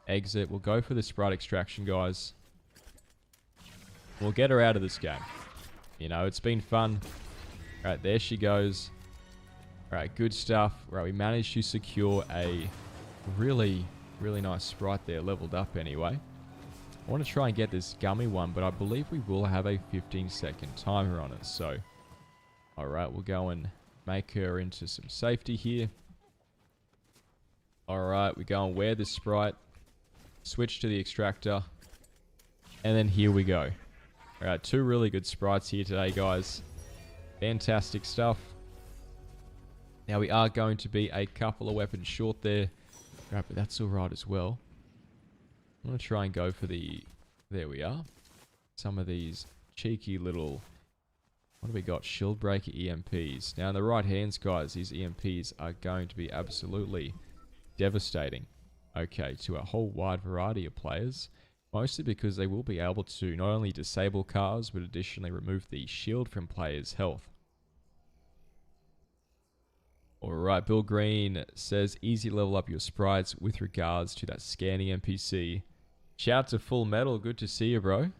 exit. We'll go for the sprite extraction, guys. We'll get her out of this game. You know, it's been fun. Alright, there she goes. Alright, good stuff. Right, we managed to secure a really nice sprite there, leveled up anyway. I want to try and get this gummy one, but I believe we will have a 15-second timer on it. So, alright, we'll go and make her into some safety here. Alright, we go and wear this sprite. Switch to the extractor. And then here we go. Alright, 2 really good sprites here today, guys. Fantastic stuff. Now we are going to be a couple of weapons short there. Right, but that's alright as well. I'm going to try and go for the... There we are. Some of these cheeky little What do we got? Shield breaker EMPs. Now, in the right hands, guys, these EMPs are going to be absolutely devastating. Okay, to a whole wide variety of players. Mostly because they will be able to not only disable cars, but additionally remove the shield from players' health. Alright, Bill Green says, easy level up your sprites with regards to that scanning NPC. Shout to Full Metal, good to see you, bro.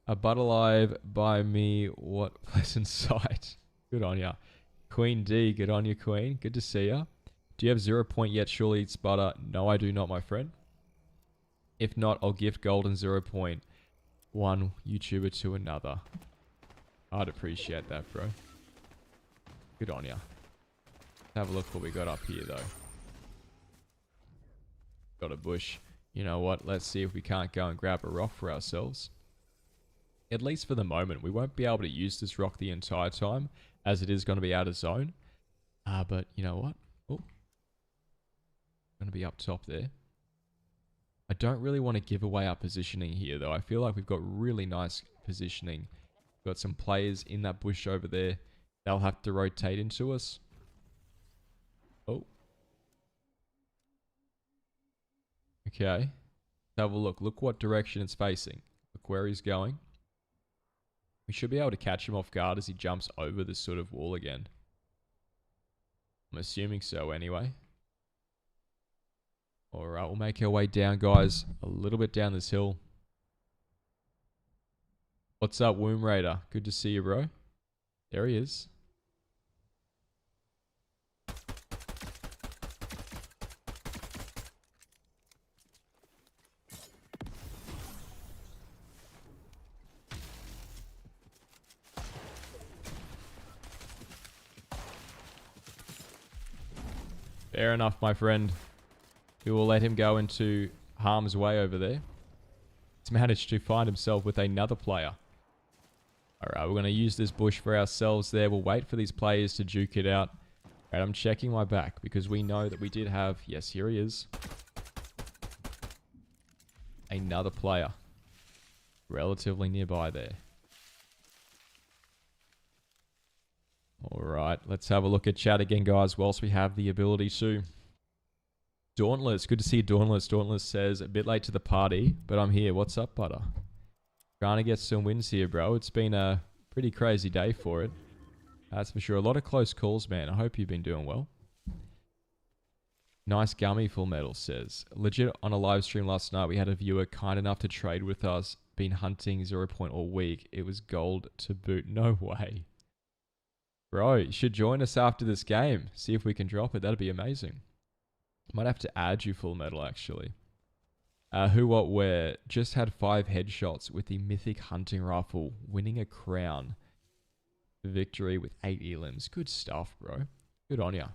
A butt alive by me, what pleasant sight. Good on ya. Queen D, good on you, Queen. Good to see ya. Do you have 0 point yet? Surely it's butter. No, I do not, my friend. If not, I'll gift golden 0 point one YouTuber to another. I'd appreciate that, bro. Good on ya. Have a look what we got up here, though. Got a bush. You know what? Let's see if we can't go and grab a rock for ourselves. At least for the moment. We won't be able to use this rock the entire time, as it is going to be out of zone. But you know what? Oh. Going to be up top there. I don't really want to give away our positioning here, though. I feel like we've got really nice positioning. Got some players in that bush over there. They'll have to rotate into us. Oh. Okay. Let's have a look. Look what direction it's facing. Look where he's going. We should be able to catch him off guard as he jumps over this sort of wall again. I'm assuming so anyway. Alright, we'll make our way down, guys. A little bit down this hill. What's up, Womb Raider? Good to see you, bro. There he is. Fair enough, my friend. We will let him go into harm's way over there. He's managed to find himself with another player. Alright, we're going to use this bush for ourselves there. We'll wait for these players to duke it out. Alright, I'm checking my back because we know that we did have... Yes, here he is. Another player. Relatively nearby there. Alright, let's have a look at chat again, guys, whilst we have the ability to. Dauntless, good to see you, Dauntless. Dauntless says, a bit late to the party, but I'm here. What's up, butter? Trying to get some wins here, bro. It's been a pretty crazy day for it. That's for sure. A lot of close calls, man. I hope you've been doing well. Nice gummy, Full Metal says. Legit, on a live stream last night, we had a viewer kind enough to trade with us. Been hunting 0 point all week. It was gold to boot. No way. Bro, you should join us after this game. See if we can drop it. That'd be amazing. Might have to add you, Full Metal, actually. Who, what, where. Just had 5 headshots with the mythic hunting rifle, winning a crown. Victory with 8 elims. Good stuff, bro. Good on ya.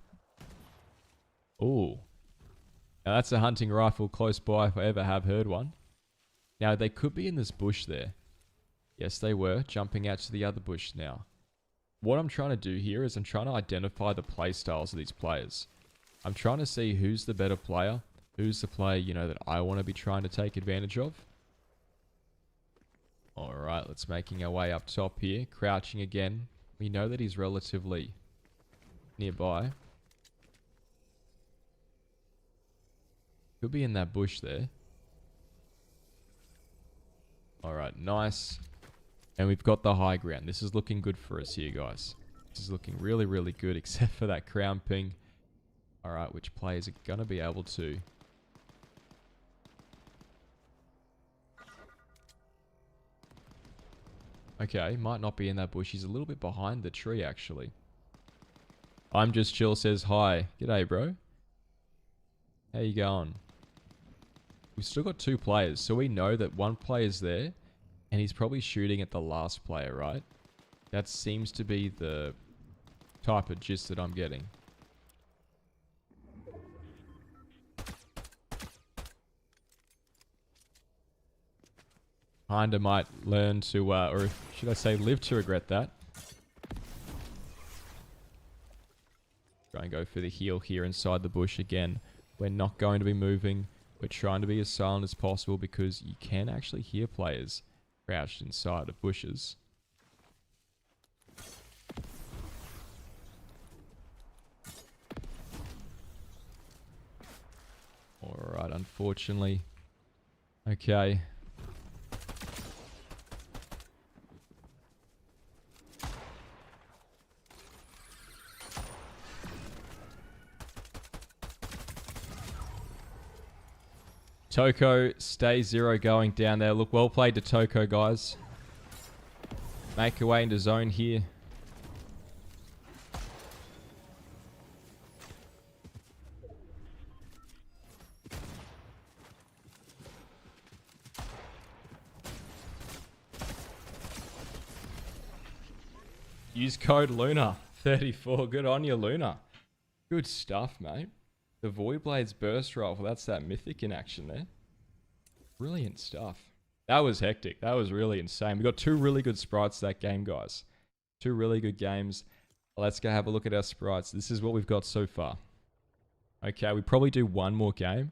Ooh. Now that's a hunting rifle close by if I ever have heard one. Now, they could be in this bush there. Yes, they were. Jumping out to the other bush now. What I'm trying to do here is I'm trying to identify the play styles of these players. I'm trying to see who's the better player. Who's the player, you know, that I want to be trying to take advantage of. Alright, let's making our way up top here. Crouching again. We know that he's relatively nearby. Could be in that bush there. Alright, nice. And we've got the high ground. This is looking good for us here, guys. This is looking really, really good, except for that crown ping. Alright, which players are going to be able to... Okay, might not be in that bush. He's a little bit behind the tree, actually. I'm just chill, says hi. G'day, bro. How you going? We've still got 2 players, so we know that one player's there, and he's probably shooting at the last player, right? That seems to be the type of gist that I'm getting. Kinda might learn to, or should I say live to regret that. Try and go for the heal here inside the bush again. We're not going to be moving. We're trying to be as silent as possible because you can actually hear players crouched inside of bushes. Alright, unfortunately. Okay. Toko, stay 0 going down there. Look, well played to Toko, guys. Make your way into zone here. Use code Luna34. Good on you, Luna. Good stuff, mate. The Void Blade's burst rifle. That's that mythic in action there. Brilliant stuff. That was hectic. That was really insane. We got 2 really good sprites that game, guys. 2 really good games. Let's go have a look at our sprites. This is what we've got so far. Okay, we probably do 1 more game,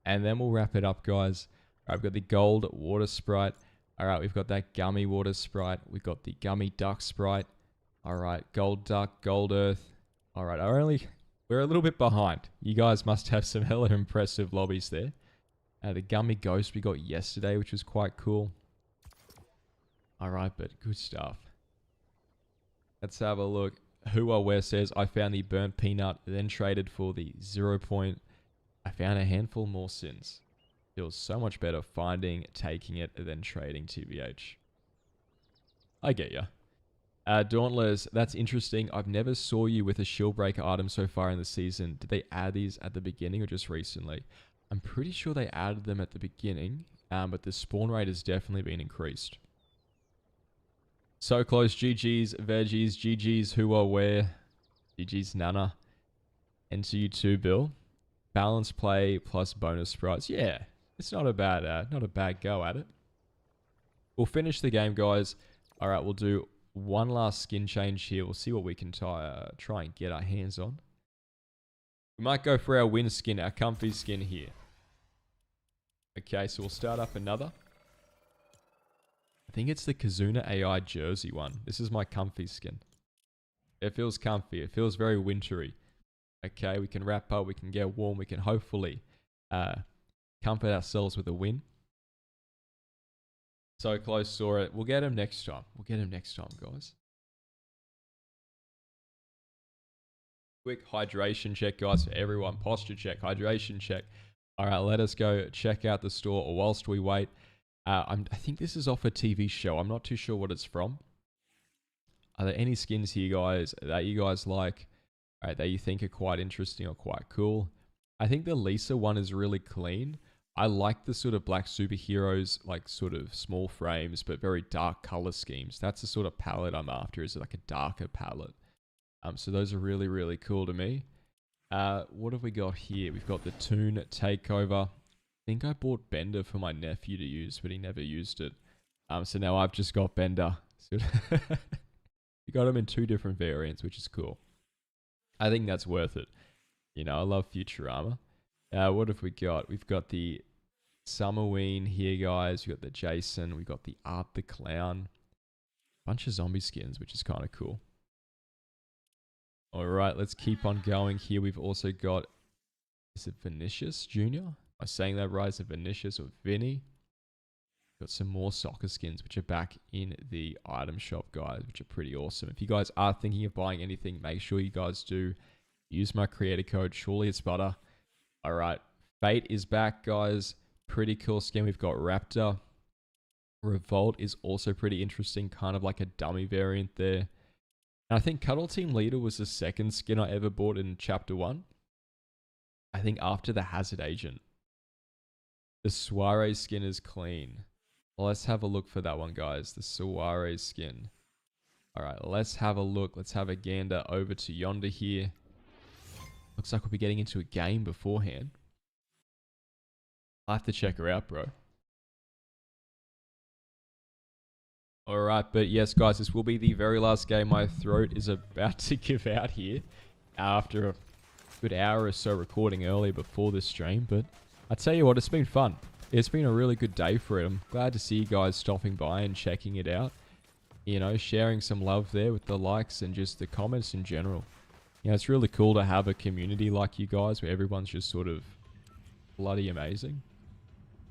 and then we'll wrap it up, guys. All right, we've got the gold water sprite. All right, we've got that gummy water sprite. We've got the gummy duck sprite. All right, gold duck, gold earth. All right, we're a little bit behind. You guys must have some hella impressive lobbies there. The gummy ghost we got yesterday, which was quite cool. All right, but good stuff. Let's have a look. Who or where says, I found the burnt peanut, then traded for the 0 point. I found a handful more sins. Feels so much better finding, taking it, than trading TBH. I get ya. Dauntless, that's interesting. I've never saw you with a shield breaker item so far in the season. Did they add these at the beginning or just recently? I'm pretty sure they added them at the beginning, but the spawn rate has definitely been increased. So close. GG's, veggies, GG's, who or where. GG's, Nana. And to you too, Bill. Balanced play plus bonus sprites. Yeah, it's not a bad go at it. We'll finish the game, guys. All right, we'll do one last skin change here. We'll see what we can try and get our hands on. We might go for our win skin, our comfy skin here. Okay, so we'll start up another. I think it's the Kazuna AI jersey one. This is my comfy skin. It feels comfy. It feels very wintry. Okay, we can wrap up. We can get warm. We can hopefully comfort ourselves with a win. So close, saw it. We'll get him next time. We'll get him next time, guys. Quick hydration check, guys, for everyone. Posture check, hydration check. All right, let us go check out the store whilst we wait. I think this is off a TV show. I'm not too sure what it's from. Are there any skins here, guys, that you guys like, that you think are quite interesting or quite cool? I think the Lisa one is really clean. I like the sort of black superheroes, like sort of small frames, but very dark color schemes. That's the sort of palette I'm after, is like a darker palette. So those are really, really cool to me. What have we got here? We've got the Toon Takeover. I think I bought Bender for my nephew to use, but he never used it. So now I've just got Bender. So you got him in 2 different variants, which is cool. I think that's worth it. You know, I love Futurama. What have we got? We've got the Summerween here, guys. We've got the Jason. We've got the Art the Clown. Bunch of zombie skins, which is kind of cool. All right, let's keep on going here. We've also got, is it Vinicius Jr.? Am I saying that right? Is it Vinicius or Vinny? Got some more soccer skins, which are back in the item shop, guys, which are pretty awesome. If you guys are thinking of buying anything, make sure you guys do use my creator code. Surely it's butter. All right, Fate is back, guys. Pretty cool skin. We've got Raptor. Revolt is also pretty interesting, kind of like a dummy variant there. And I think Cuddle Team Leader was the second skin I ever bought in Chapter 1. I think after the Hazard Agent. The Soiree skin is clean. Well, let's have a look for that one, guys. The Soiree skin. All right, let's have a look. Let's have a gander over to yonder here. Looks like we'll be getting into a game beforehand. I'll have to check her out, bro. Alright, but yes, guys, this will be the very last game. My throat is about to give out here after a good hour or so recording earlier before this stream. But I tell you what, it's been fun. It's been a really good day for it. I'm glad to see you guys stopping by and checking it out. You know, sharing some love there with the likes and just the comments in general. You know, it's really cool to have a community like you guys where everyone's just sort of bloody amazing.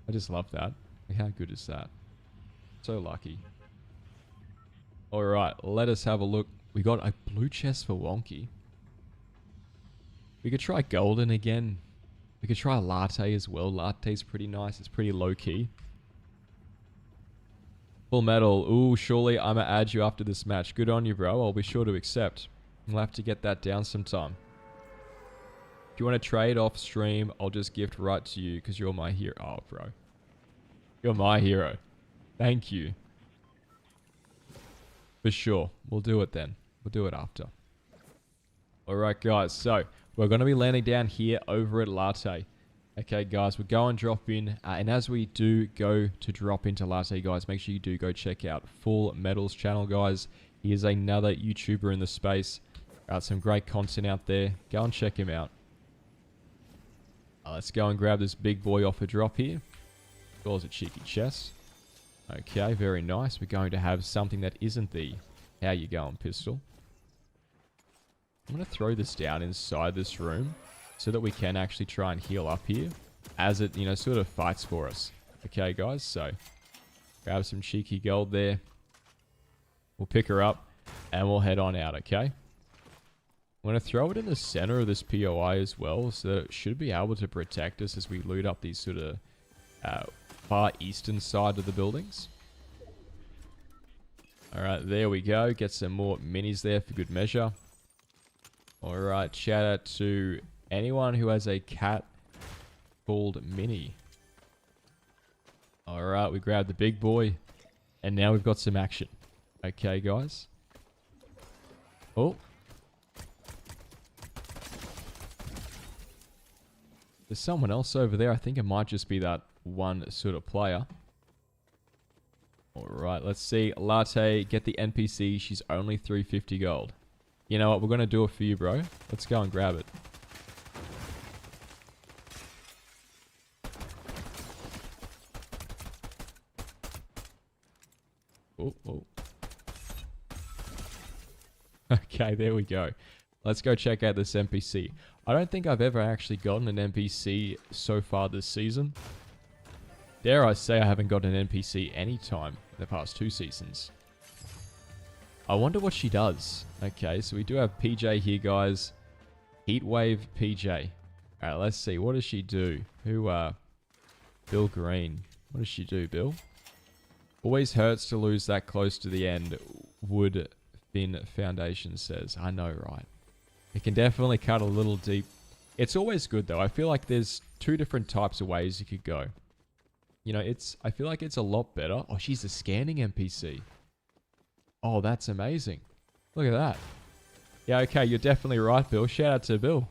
I just love that. Like, how good is that? So lucky. Alright, let us have a look. We got a blue chest for Wonky. We could try golden again. We could try latte as well. Latte's pretty nice. It's pretty low key. Full metal. Ooh, surely I'm going to add you after this match. Good on you, bro. I'll be sure to accept. We'll have to get that down sometime. If you want to trade off stream, I'll just gift right to you because you're my hero. Oh, bro. You're my hero. Thank you. For sure. We'll do it then. We'll do it after. Alright, guys. So, we're going to be landing down here over at Latte. Okay, guys. We'll go and drop in. And as we do go to drop into Latte, guys, make sure you do go check out Full Metal's channel, guys. He is another YouTuber in the space. Got some great content out there. Go and check him out. Let's go and grab this big boy off a drop here. Calls a cheeky chest. Okay, very nice. We're going to have something that isn't the how you going pistol. I'm going to throw this down inside this room so that we can actually try and heal up here as it, you know, sort of fights for us. Okay, guys, so grab some cheeky gold there. We'll pick her up and we'll head on out, okay? I'm going to throw it in the center of this POI as well so that it should be able to protect us as we loot up these sort of far eastern side of the buildings. Alright, there we go. Get some more minis there for good measure. Alright, shout out to anyone who has a cat called Minnie. Alright, we grabbed the big boy. And now we've got some action. Okay, guys. Oh. There's someone else over there. I think it might just be that one sort of player. Alright, let's see. Latte, get the NPC. She's only 350 gold. You know what? We're going to do it for you, bro. Let's go and grab it. Oh, oh. Okay, there we go. Let's go check out this NPC. I don't think I've ever actually gotten an NPC so far this season. Dare I say I haven't got an NPC anytime in the past 2 seasons. I wonder what she does. Okay, so we do have PJ here, guys. Heatwave PJ. Alright, let's see. What does she do? Bill Green. What does she do, Bill? Always hurts to lose that close to the end. Wood Thin Foundation says. I know, right? It can definitely cut a little deep. It's always good, though. I feel like there's 2 different types of ways you could go. You know, I feel like it's a lot better. Oh, she's a scanning NPC. Oh, that's amazing. Look at that. Yeah, okay, you're definitely right, Bill. Shout out to Bill.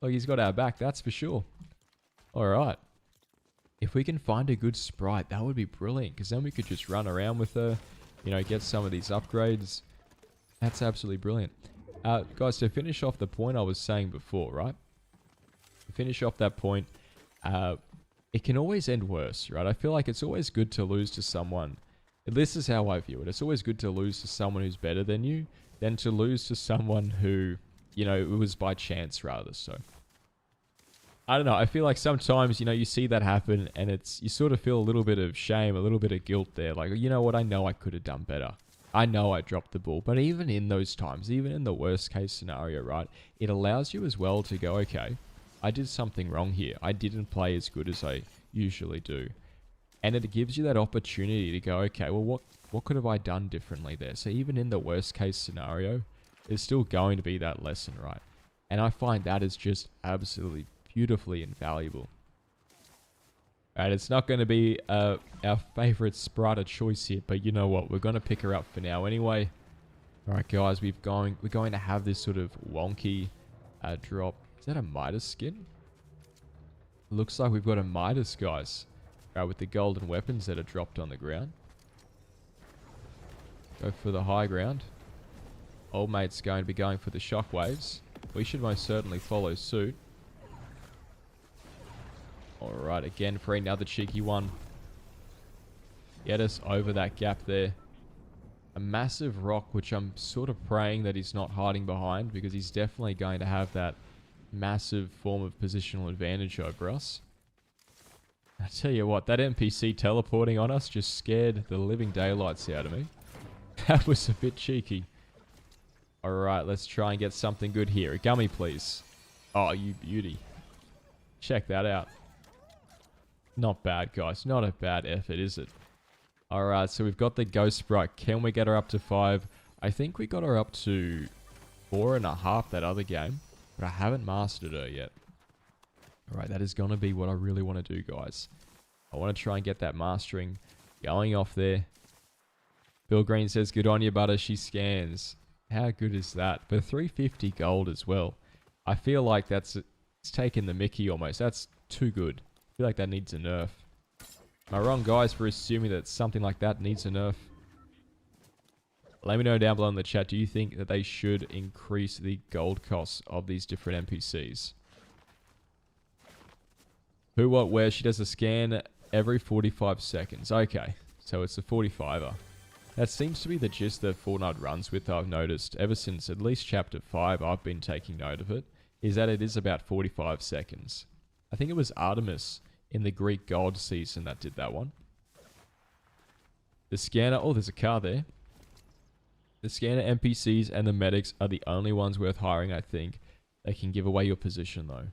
Look, he's got our back, that's for sure. Alright. If we can find a good sprite, that would be brilliant. Because then we could just run around with her. You know, get some of these upgrades. That's absolutely brilliant. Guys, to finish off the point I was saying before, right? To finish off that point, it can always end worse, right? I feel like it's always good to lose to someone. This is how I view it. It's always good to lose to someone who's better than you than to lose to someone who, you know, it was by chance rather. So, I don't know. I feel like sometimes, you know, you see that happen and you sort of feel a little bit of shame, a little bit of guilt there. Like, you know what? I know I could have done better. I know I dropped the ball. But even in those times, even in the worst case scenario, right? It allows you as well to go, okay, I did something wrong here. I didn't play as good as I usually do. And it gives you that opportunity to go, okay, well, what could have I done differently there? So even in the worst case scenario, there's still going to be that lesson, right? And I find that is just absolutely beautifully invaluable. Alright, it's not going to be our favorite sprite of choice here, but you know what? We're going to pick her up for now anyway. Alright, guys, we're going to have this sort of wonky drop. Is that a Midas skin? Looks like we've got a Midas, guys. With the golden weapons that are dropped on the ground. Go for the high ground. Old mate's going to be going for the shockwaves. We should most certainly follow suit. Alright, again for another cheeky one. Get us over that gap there. A massive rock, which I'm sort of praying that he's not hiding behind, because he's definitely going to have that massive form of positional advantage over us. I tell you what, that NPC teleporting on us just scared the living daylights out of me. That was a bit cheeky. Alright, let's try and get something good here. A gummy, please. Oh, you beauty. Check that out. Not bad, guys. Not a bad effort, is it? Alright, so we've got the Ghost Sprite. Can we get her up to 5? I think we got her up to 4.5 that other game. But I haven't mastered her yet. Alright, that is going to be what I really want to do, guys. I want to try and get that mastering going off there. Bill Green says, good on you, Butter. She scans. How good is that? For 350 gold as well. I feel like it's taking the mickey almost. That's too good. I feel like that needs a nerf. Am I wrong, guys, for assuming that something like that needs a nerf? Let me know down below in the chat. Do you think that they should increase the gold costs of these different NPCs? Who, what, where? She does a scan every 45 seconds. Okay, so it's a 45er. That seems to be the gist that Fortnite runs with, I've noticed. Ever since at least Chapter 5, I've been taking note of it. Is that it is about 45 seconds. I think it was Artemis in the Greek God season that did that one. The scanner... Oh, there's a car there. The scanner NPCs and the medics are the only ones worth hiring, I think. They can give away your position, though.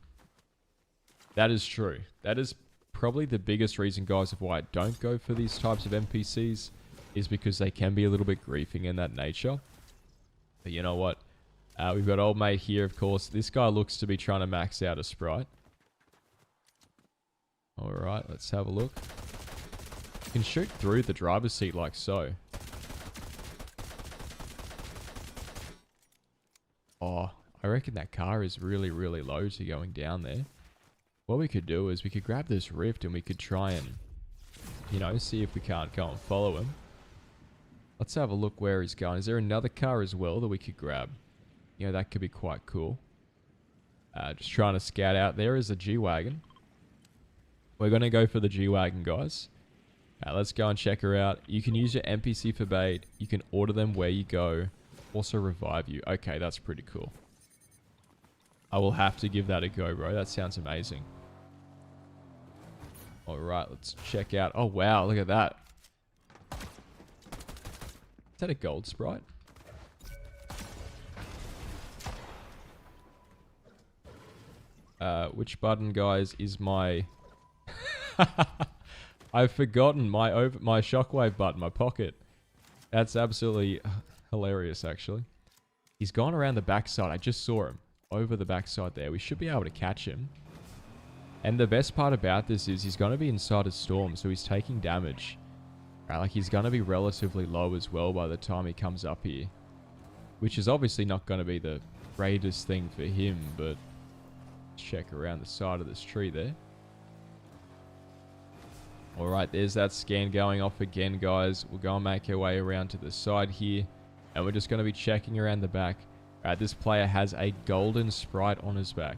That is true. That is probably the biggest reason, guys, of why I don't go for these types of NPCs, is because they can be a little bit griefing in that nature. But you know what? We've got old mate here, of course. This guy looks to be trying to max out a sprite. Alright, let's have a look. You can shoot through the driver's seat like so. Oh, I reckon that car is really, really low to going down there. What we could do is we could grab this rift and we could try and, you know, see if we can't go and follow him. Let's have a look where he's going. Is there another car as well that we could grab? You know, that could be quite cool. Just trying to scout out. There is a G-Wagon. We're going to go for the G-Wagon, guys. Let's go and check her out. You can use your NPC for bait. You can order them where you go. Also revive you. Okay, that's pretty cool. I will have to give that a go, bro. That sounds amazing. Alright, let's check out. Oh, wow. Look at that. Is that a gold sprite? Which button, guys, is my... I've forgotten my shockwave button, my pocket. That's absolutely hilarious, actually. He's gone around the backside. I just saw him over the backside there. We should be able to catch him. And the best part about this is he's going to be inside a storm, so he's taking damage. Right, like he's going to be relatively low as well by the time he comes up here. Which is obviously not going to be the greatest thing for him, but check around the side of this tree there. Alright, there's that scan going off again, guys. We'll go and make our way around to the side here. And we're just going to be checking around the back. Alright, this player has a golden sprite on his back.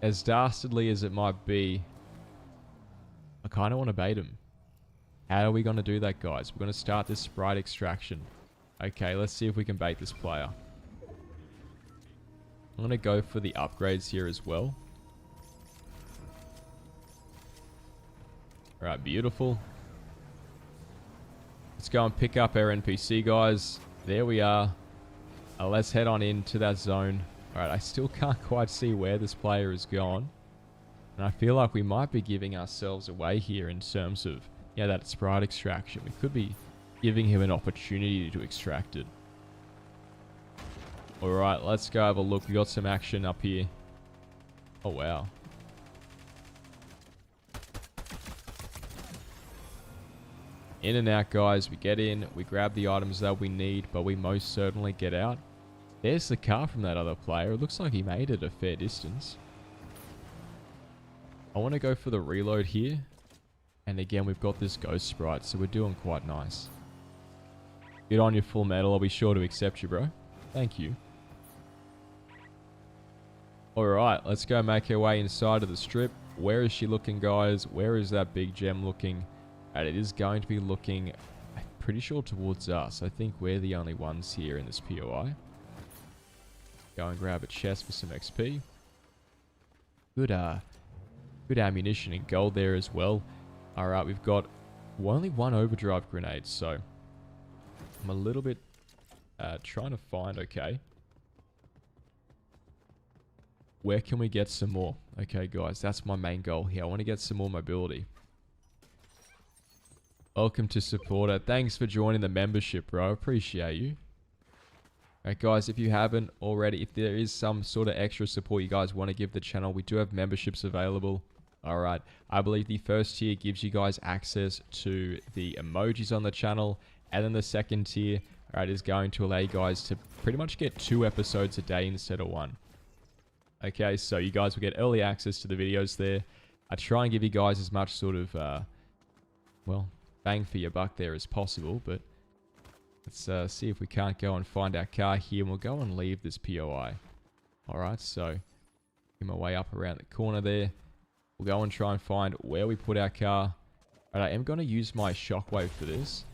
As dastardly as it might be, I kind of want to bait him. How are we going to do that, guys? We're going to start this sprite extraction. Okay, let's see if we can bait this player. I'm going to go for the upgrades here as well. Alright, beautiful. Let's go and pick up our NPC, guys. There we are. Let's head on into that zone. Alright, I still can't quite see where this player is gone. And I feel like we might be giving ourselves away here in terms of, yeah, that sprite extraction. We could be giving him an opportunity to extract it. Alright, let's go have a look. We got some action up here. Oh, wow. In and out, guys. We get in, we grab the items that we need, but we most certainly get out. There's the car from that other player. It looks like he made it a fair distance. I want to go for the reload here. And again, we've got this ghost sprite, so we're doing quite nice. Get on your full metal. I'll be sure to accept you, bro. Thank you. Alright, let's go make our way inside of the strip. Where is she looking, guys? Where is that big gem looking? And it is going to be looking, I'm pretty sure, towards us. I think we're the only ones here in this POI. Go and grab a chest for some XP. Good, good ammunition and gold there as well. Alright, we've got only one overdrive grenade, so I'm a little bit trying to find, okay, where can we get some more? Okay, guys, that's my main goal here. I want to get some more mobility. Welcome to supporter. Thanks for joining the membership, bro. I appreciate you. Alright, guys, if you haven't already, if there is some sort of extra support you guys want to give the channel, we do have memberships available. Alright, I believe the first tier gives you guys access to the emojis on the channel, and then the second tier, alright, is going to allow you guys to pretty much get 2 episodes a day instead of 1. Okay, so you guys will get early access to the videos there. I try and give you guys as much sort of, well, bang for your buck there as possible, but let's see if we can't go and find our car here, and we'll go and leave this POI. Alright, so get my way up around the corner there. We'll go and try and find where we put our car. Alright, I am going to use my shockwave for this.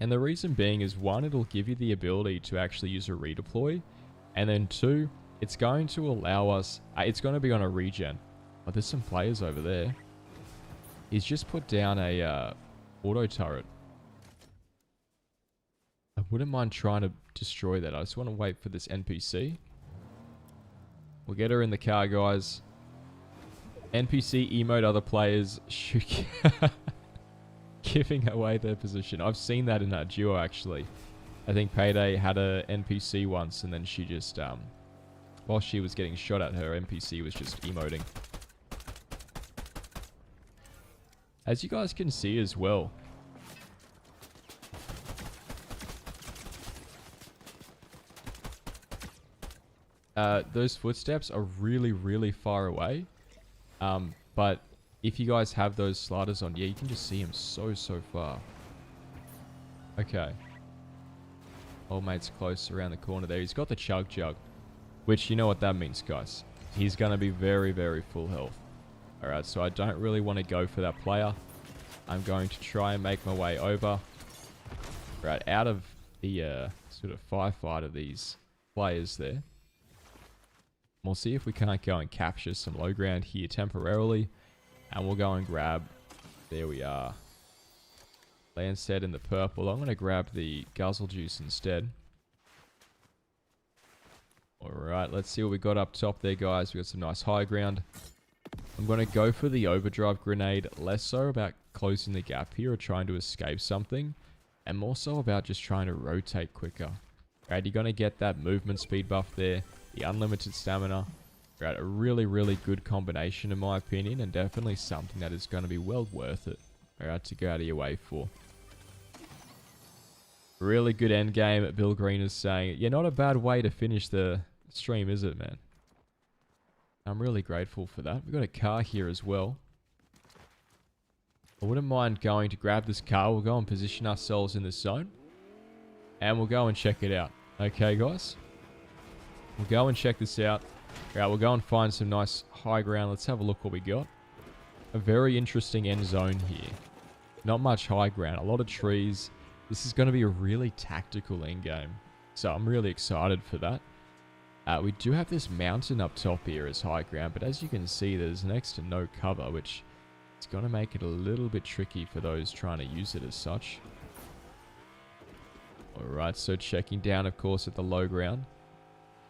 And the reason being is, 1, it'll give you the ability to actually use a redeploy. And then 2, it's going to allow us... it's going to be on a regen. Oh, there's some players over there. He's just put down a auto turret. I wouldn't mind trying to destroy that. I just want to wait for this NPC. We'll get her in the car, guys. NPC emote other players giving away their position. I've seen that in that duo, actually. I think Payday had a NPC once, and then she just, while she was getting shot at, her NPC was just emoting. As you guys can see as well, those footsteps are really, really far away. But if you guys have those sliders on, yeah, you can just see him so far. Okay. Old mate's close around the corner there. He's got the chug, which you know what that means, guys. He's going to be very, very full health. Alright, so I don't really want to go for that player. I'm going to try and make my way over. Right, out of the sort of firefight of these players there. We'll see if we can't go and capture some low ground here temporarily. And we'll go and grab... There we are. Lancet in the purple. I'm going to grab the guzzle juice instead. Alright, let's see what we got up top there, guys. We got some nice high ground. I'm going to go for the overdrive grenade. Less so about closing the gap here or trying to escape something. And more so about just trying to rotate quicker. Alright, you're going to get that movement speed buff there. The unlimited stamina. Right, a really, really good combination in my opinion, and definitely something that is going to be well worth it. Alright, to go out of your way for. Really good end game. Bill Green is saying, yeah, not a bad way to finish the stream, is it, man? I'm really grateful for that. We've got a car here as well. I wouldn't mind going to grab this car. We'll go and position ourselves in this zone. And we'll go and check it out. Okay, guys? We'll go and check this out. Alright, we'll go and find some nice high ground. Let's have a look what we got. A very interesting end zone here. Not much high ground. A lot of trees. This is going to be a really tactical end game. So I'm really excited for that. We do have this mountain up top here as high ground. But as you can see, there's next to no cover. Which is going to make it a little bit tricky for those trying to use it as such. Alright, so checking down, of course, at the low ground.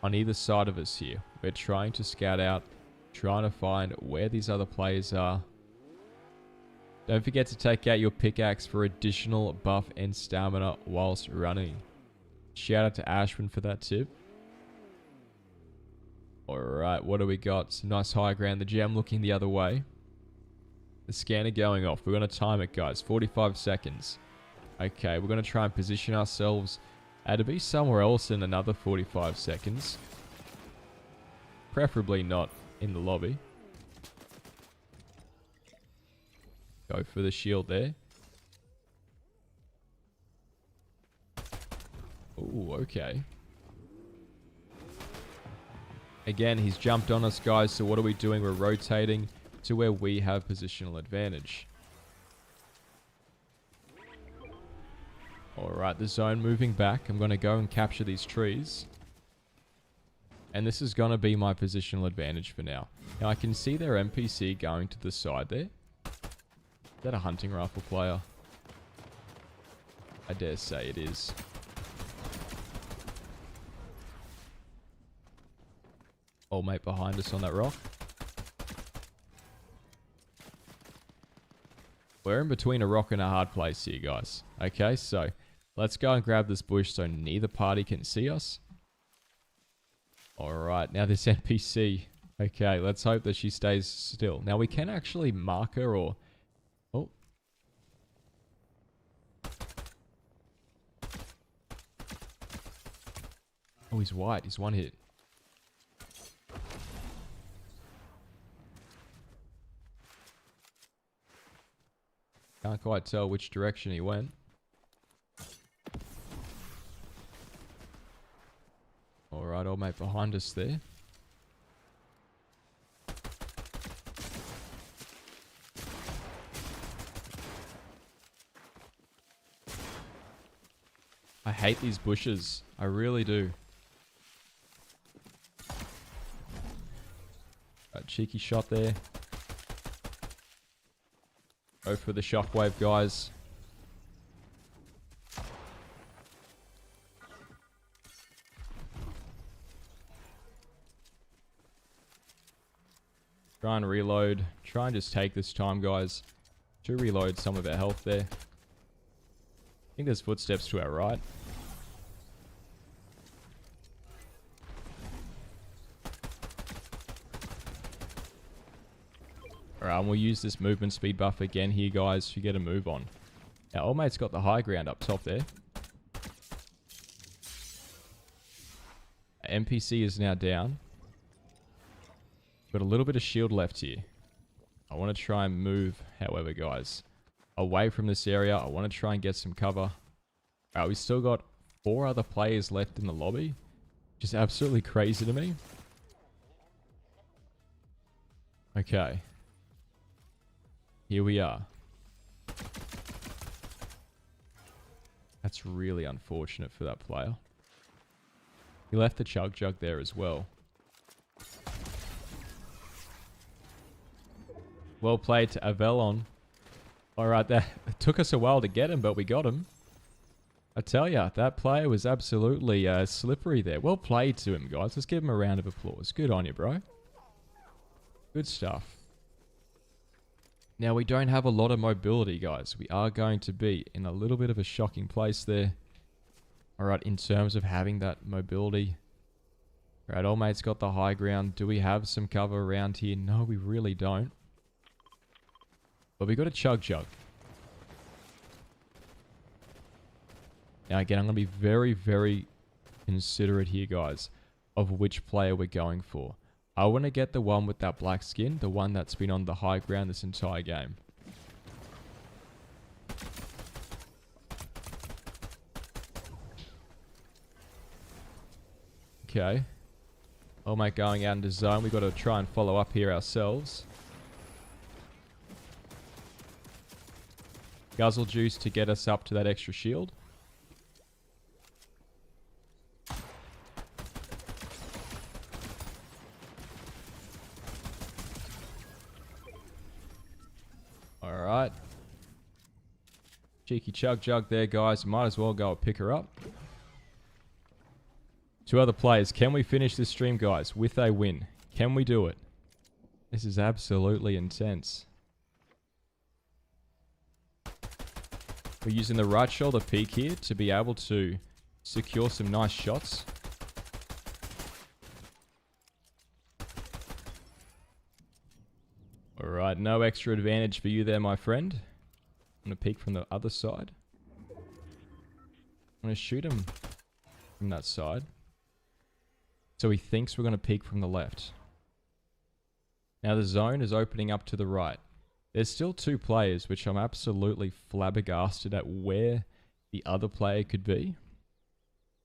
On either side of us here, we're trying to scout out, trying to find where these other players are. Don't forget to take out your pickaxe for additional buff and stamina whilst running. Shout out to Ashwin for that tip. Alright, what do we got? Some nice high ground. The gem looking the other way. The scanner going off. We're going to time it, guys. 45 seconds. Okay, we're going to try and position ourselves to be somewhere else in another 45 seconds. Preferably not in the lobby. Go for the shield there. Ooh, okay. Again, he's jumped on us, guys. So what are we doing? We're rotating to where we have positional advantage. Alright, the zone moving back. I'm going to go and capture these trees. And this is going to be my positional advantage for now. Now I can see their NPC going to the side there. Is that a hunting rifle player? I dare say it is. Old mate behind us on that rock. We're in between a rock and a hard place here, guys. Okay, so let's go and grab this bush so neither party can see us. Alright, now this NPC. Okay, let's hope that she stays still. Now we can actually mark her or... Oh. Oh, he's white. He's one hit. Can't quite tell which direction he went. Alright, old mate behind us there. I hate these bushes. I really do. A cheeky shot there. Go for the shockwave, guys. Try and reload. Try and just take this time, guys, to reload some of our health there. I think there's footsteps to our right. Alright, and we'll use this movement speed buff again here, guys, to get a move on. Our old mate's got the high ground up top there. Our NPC is now down. Got a little bit of shield left here. I want to try and move, however, guys, away from this area. I want to try and get some cover. Alright, we still got 4 other players left in the lobby. Just absolutely crazy to me. Okay. Here we are. That's really unfortunate for that player. He left the chug jug there as well. Well played to Avelon. Alright, that it took us a while to get him, but we got him. I tell ya, that player was absolutely slippery there. Well played to him, guys. Let's give him a round of applause. Good on you, bro. Good stuff. Now, we don't have a lot of mobility, guys. We are going to be in a little bit of a shocking place there. Alright, in terms of having that mobility. Alright, old mate's got the high ground. Do we have some cover around here? No, we really don't. But we got a chug jug. Now, again, I'm going to be very, very considerate here, guys, of which player we're going for. I want to get the one with that black skin, the one that's been on the high ground this entire game. Okay. Old mate going out into zone. We've got to try and follow up here ourselves. Guzzle juice to get us up to that extra shield. Alright. Cheeky chug jug there, guys. Might as well go and pick her up. 2 other players. Can we finish this stream, guys, with a win? Can we do it? This is absolutely intense. We're using the right shoulder peek here to be able to secure some nice shots. Alright, no extra advantage for you there, my friend. I'm going to peek from the other side. I'm going to shoot him from that side. So he thinks we're going to peek from the left. Now the zone is opening up to the right. There's still 2 players, which I'm absolutely flabbergasted at where the other player could be.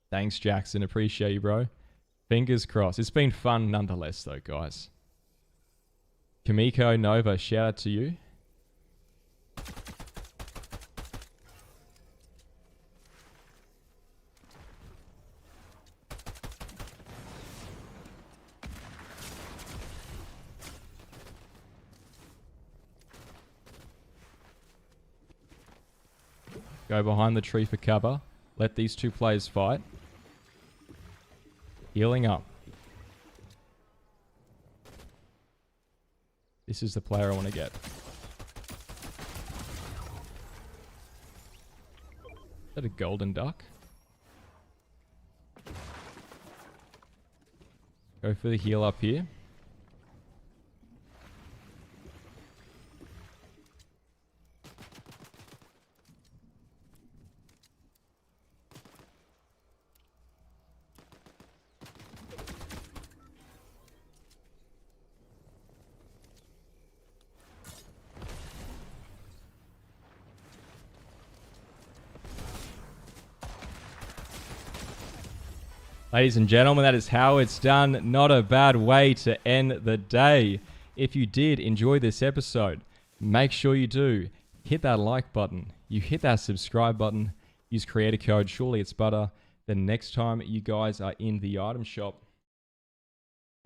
Thanks, Jackson. Appreciate you, bro. Fingers crossed. It's been fun nonetheless, though, guys. Kamiko Nova, shout out to you. Go behind the tree for cover. Let these two players fight. Healing up. This is the player I want to get. Is that a golden duck? Go for the heal up here. Ladies and gentlemen, that is how it's done. Not a bad way to end the day. If you did enjoy this episode, make sure you do hit that like button. You hit that subscribe button. Use creator code Surely It's Butter the next time you guys are in the item shop.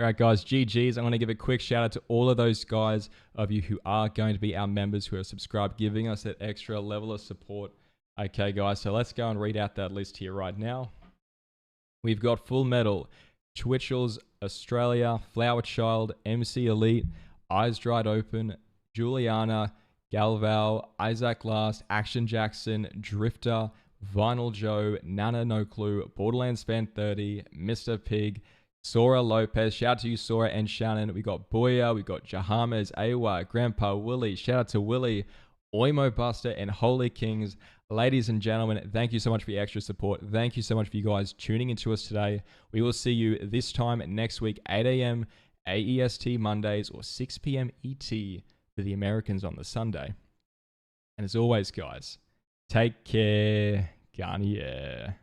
All right, guys, GG's. I want to give a quick shout out to all of those guys of you who are going to be our members who are subscribed, giving us that extra level of support. Okay, guys, so let's go and read out that list here right now. We've got Full Metal, Twitchell's Australia, Flower Child, MC Elite, Eyes Dried Open, Juliana, Galval, Isaac Last, Action Jackson, Drifter, Vinyl Joe, Nana No Clue, Borderlands Fan 30, Mr. Pig, Sora Lopez. Shout out to you, Sora and Shannon. We got Boya, we got Jahames, Awa, Grandpa Willie. Shout out to Willie, Oimo Buster, and Holy Kings. Ladies and gentlemen, thank you so much for your extra support. Thank you so much for you guys tuning into us today. We will see you this time next week, 8 a.m. AEST Mondays or 6 p.m. ET for the Americans on the Sunday. And as always, guys, take care. Garnier.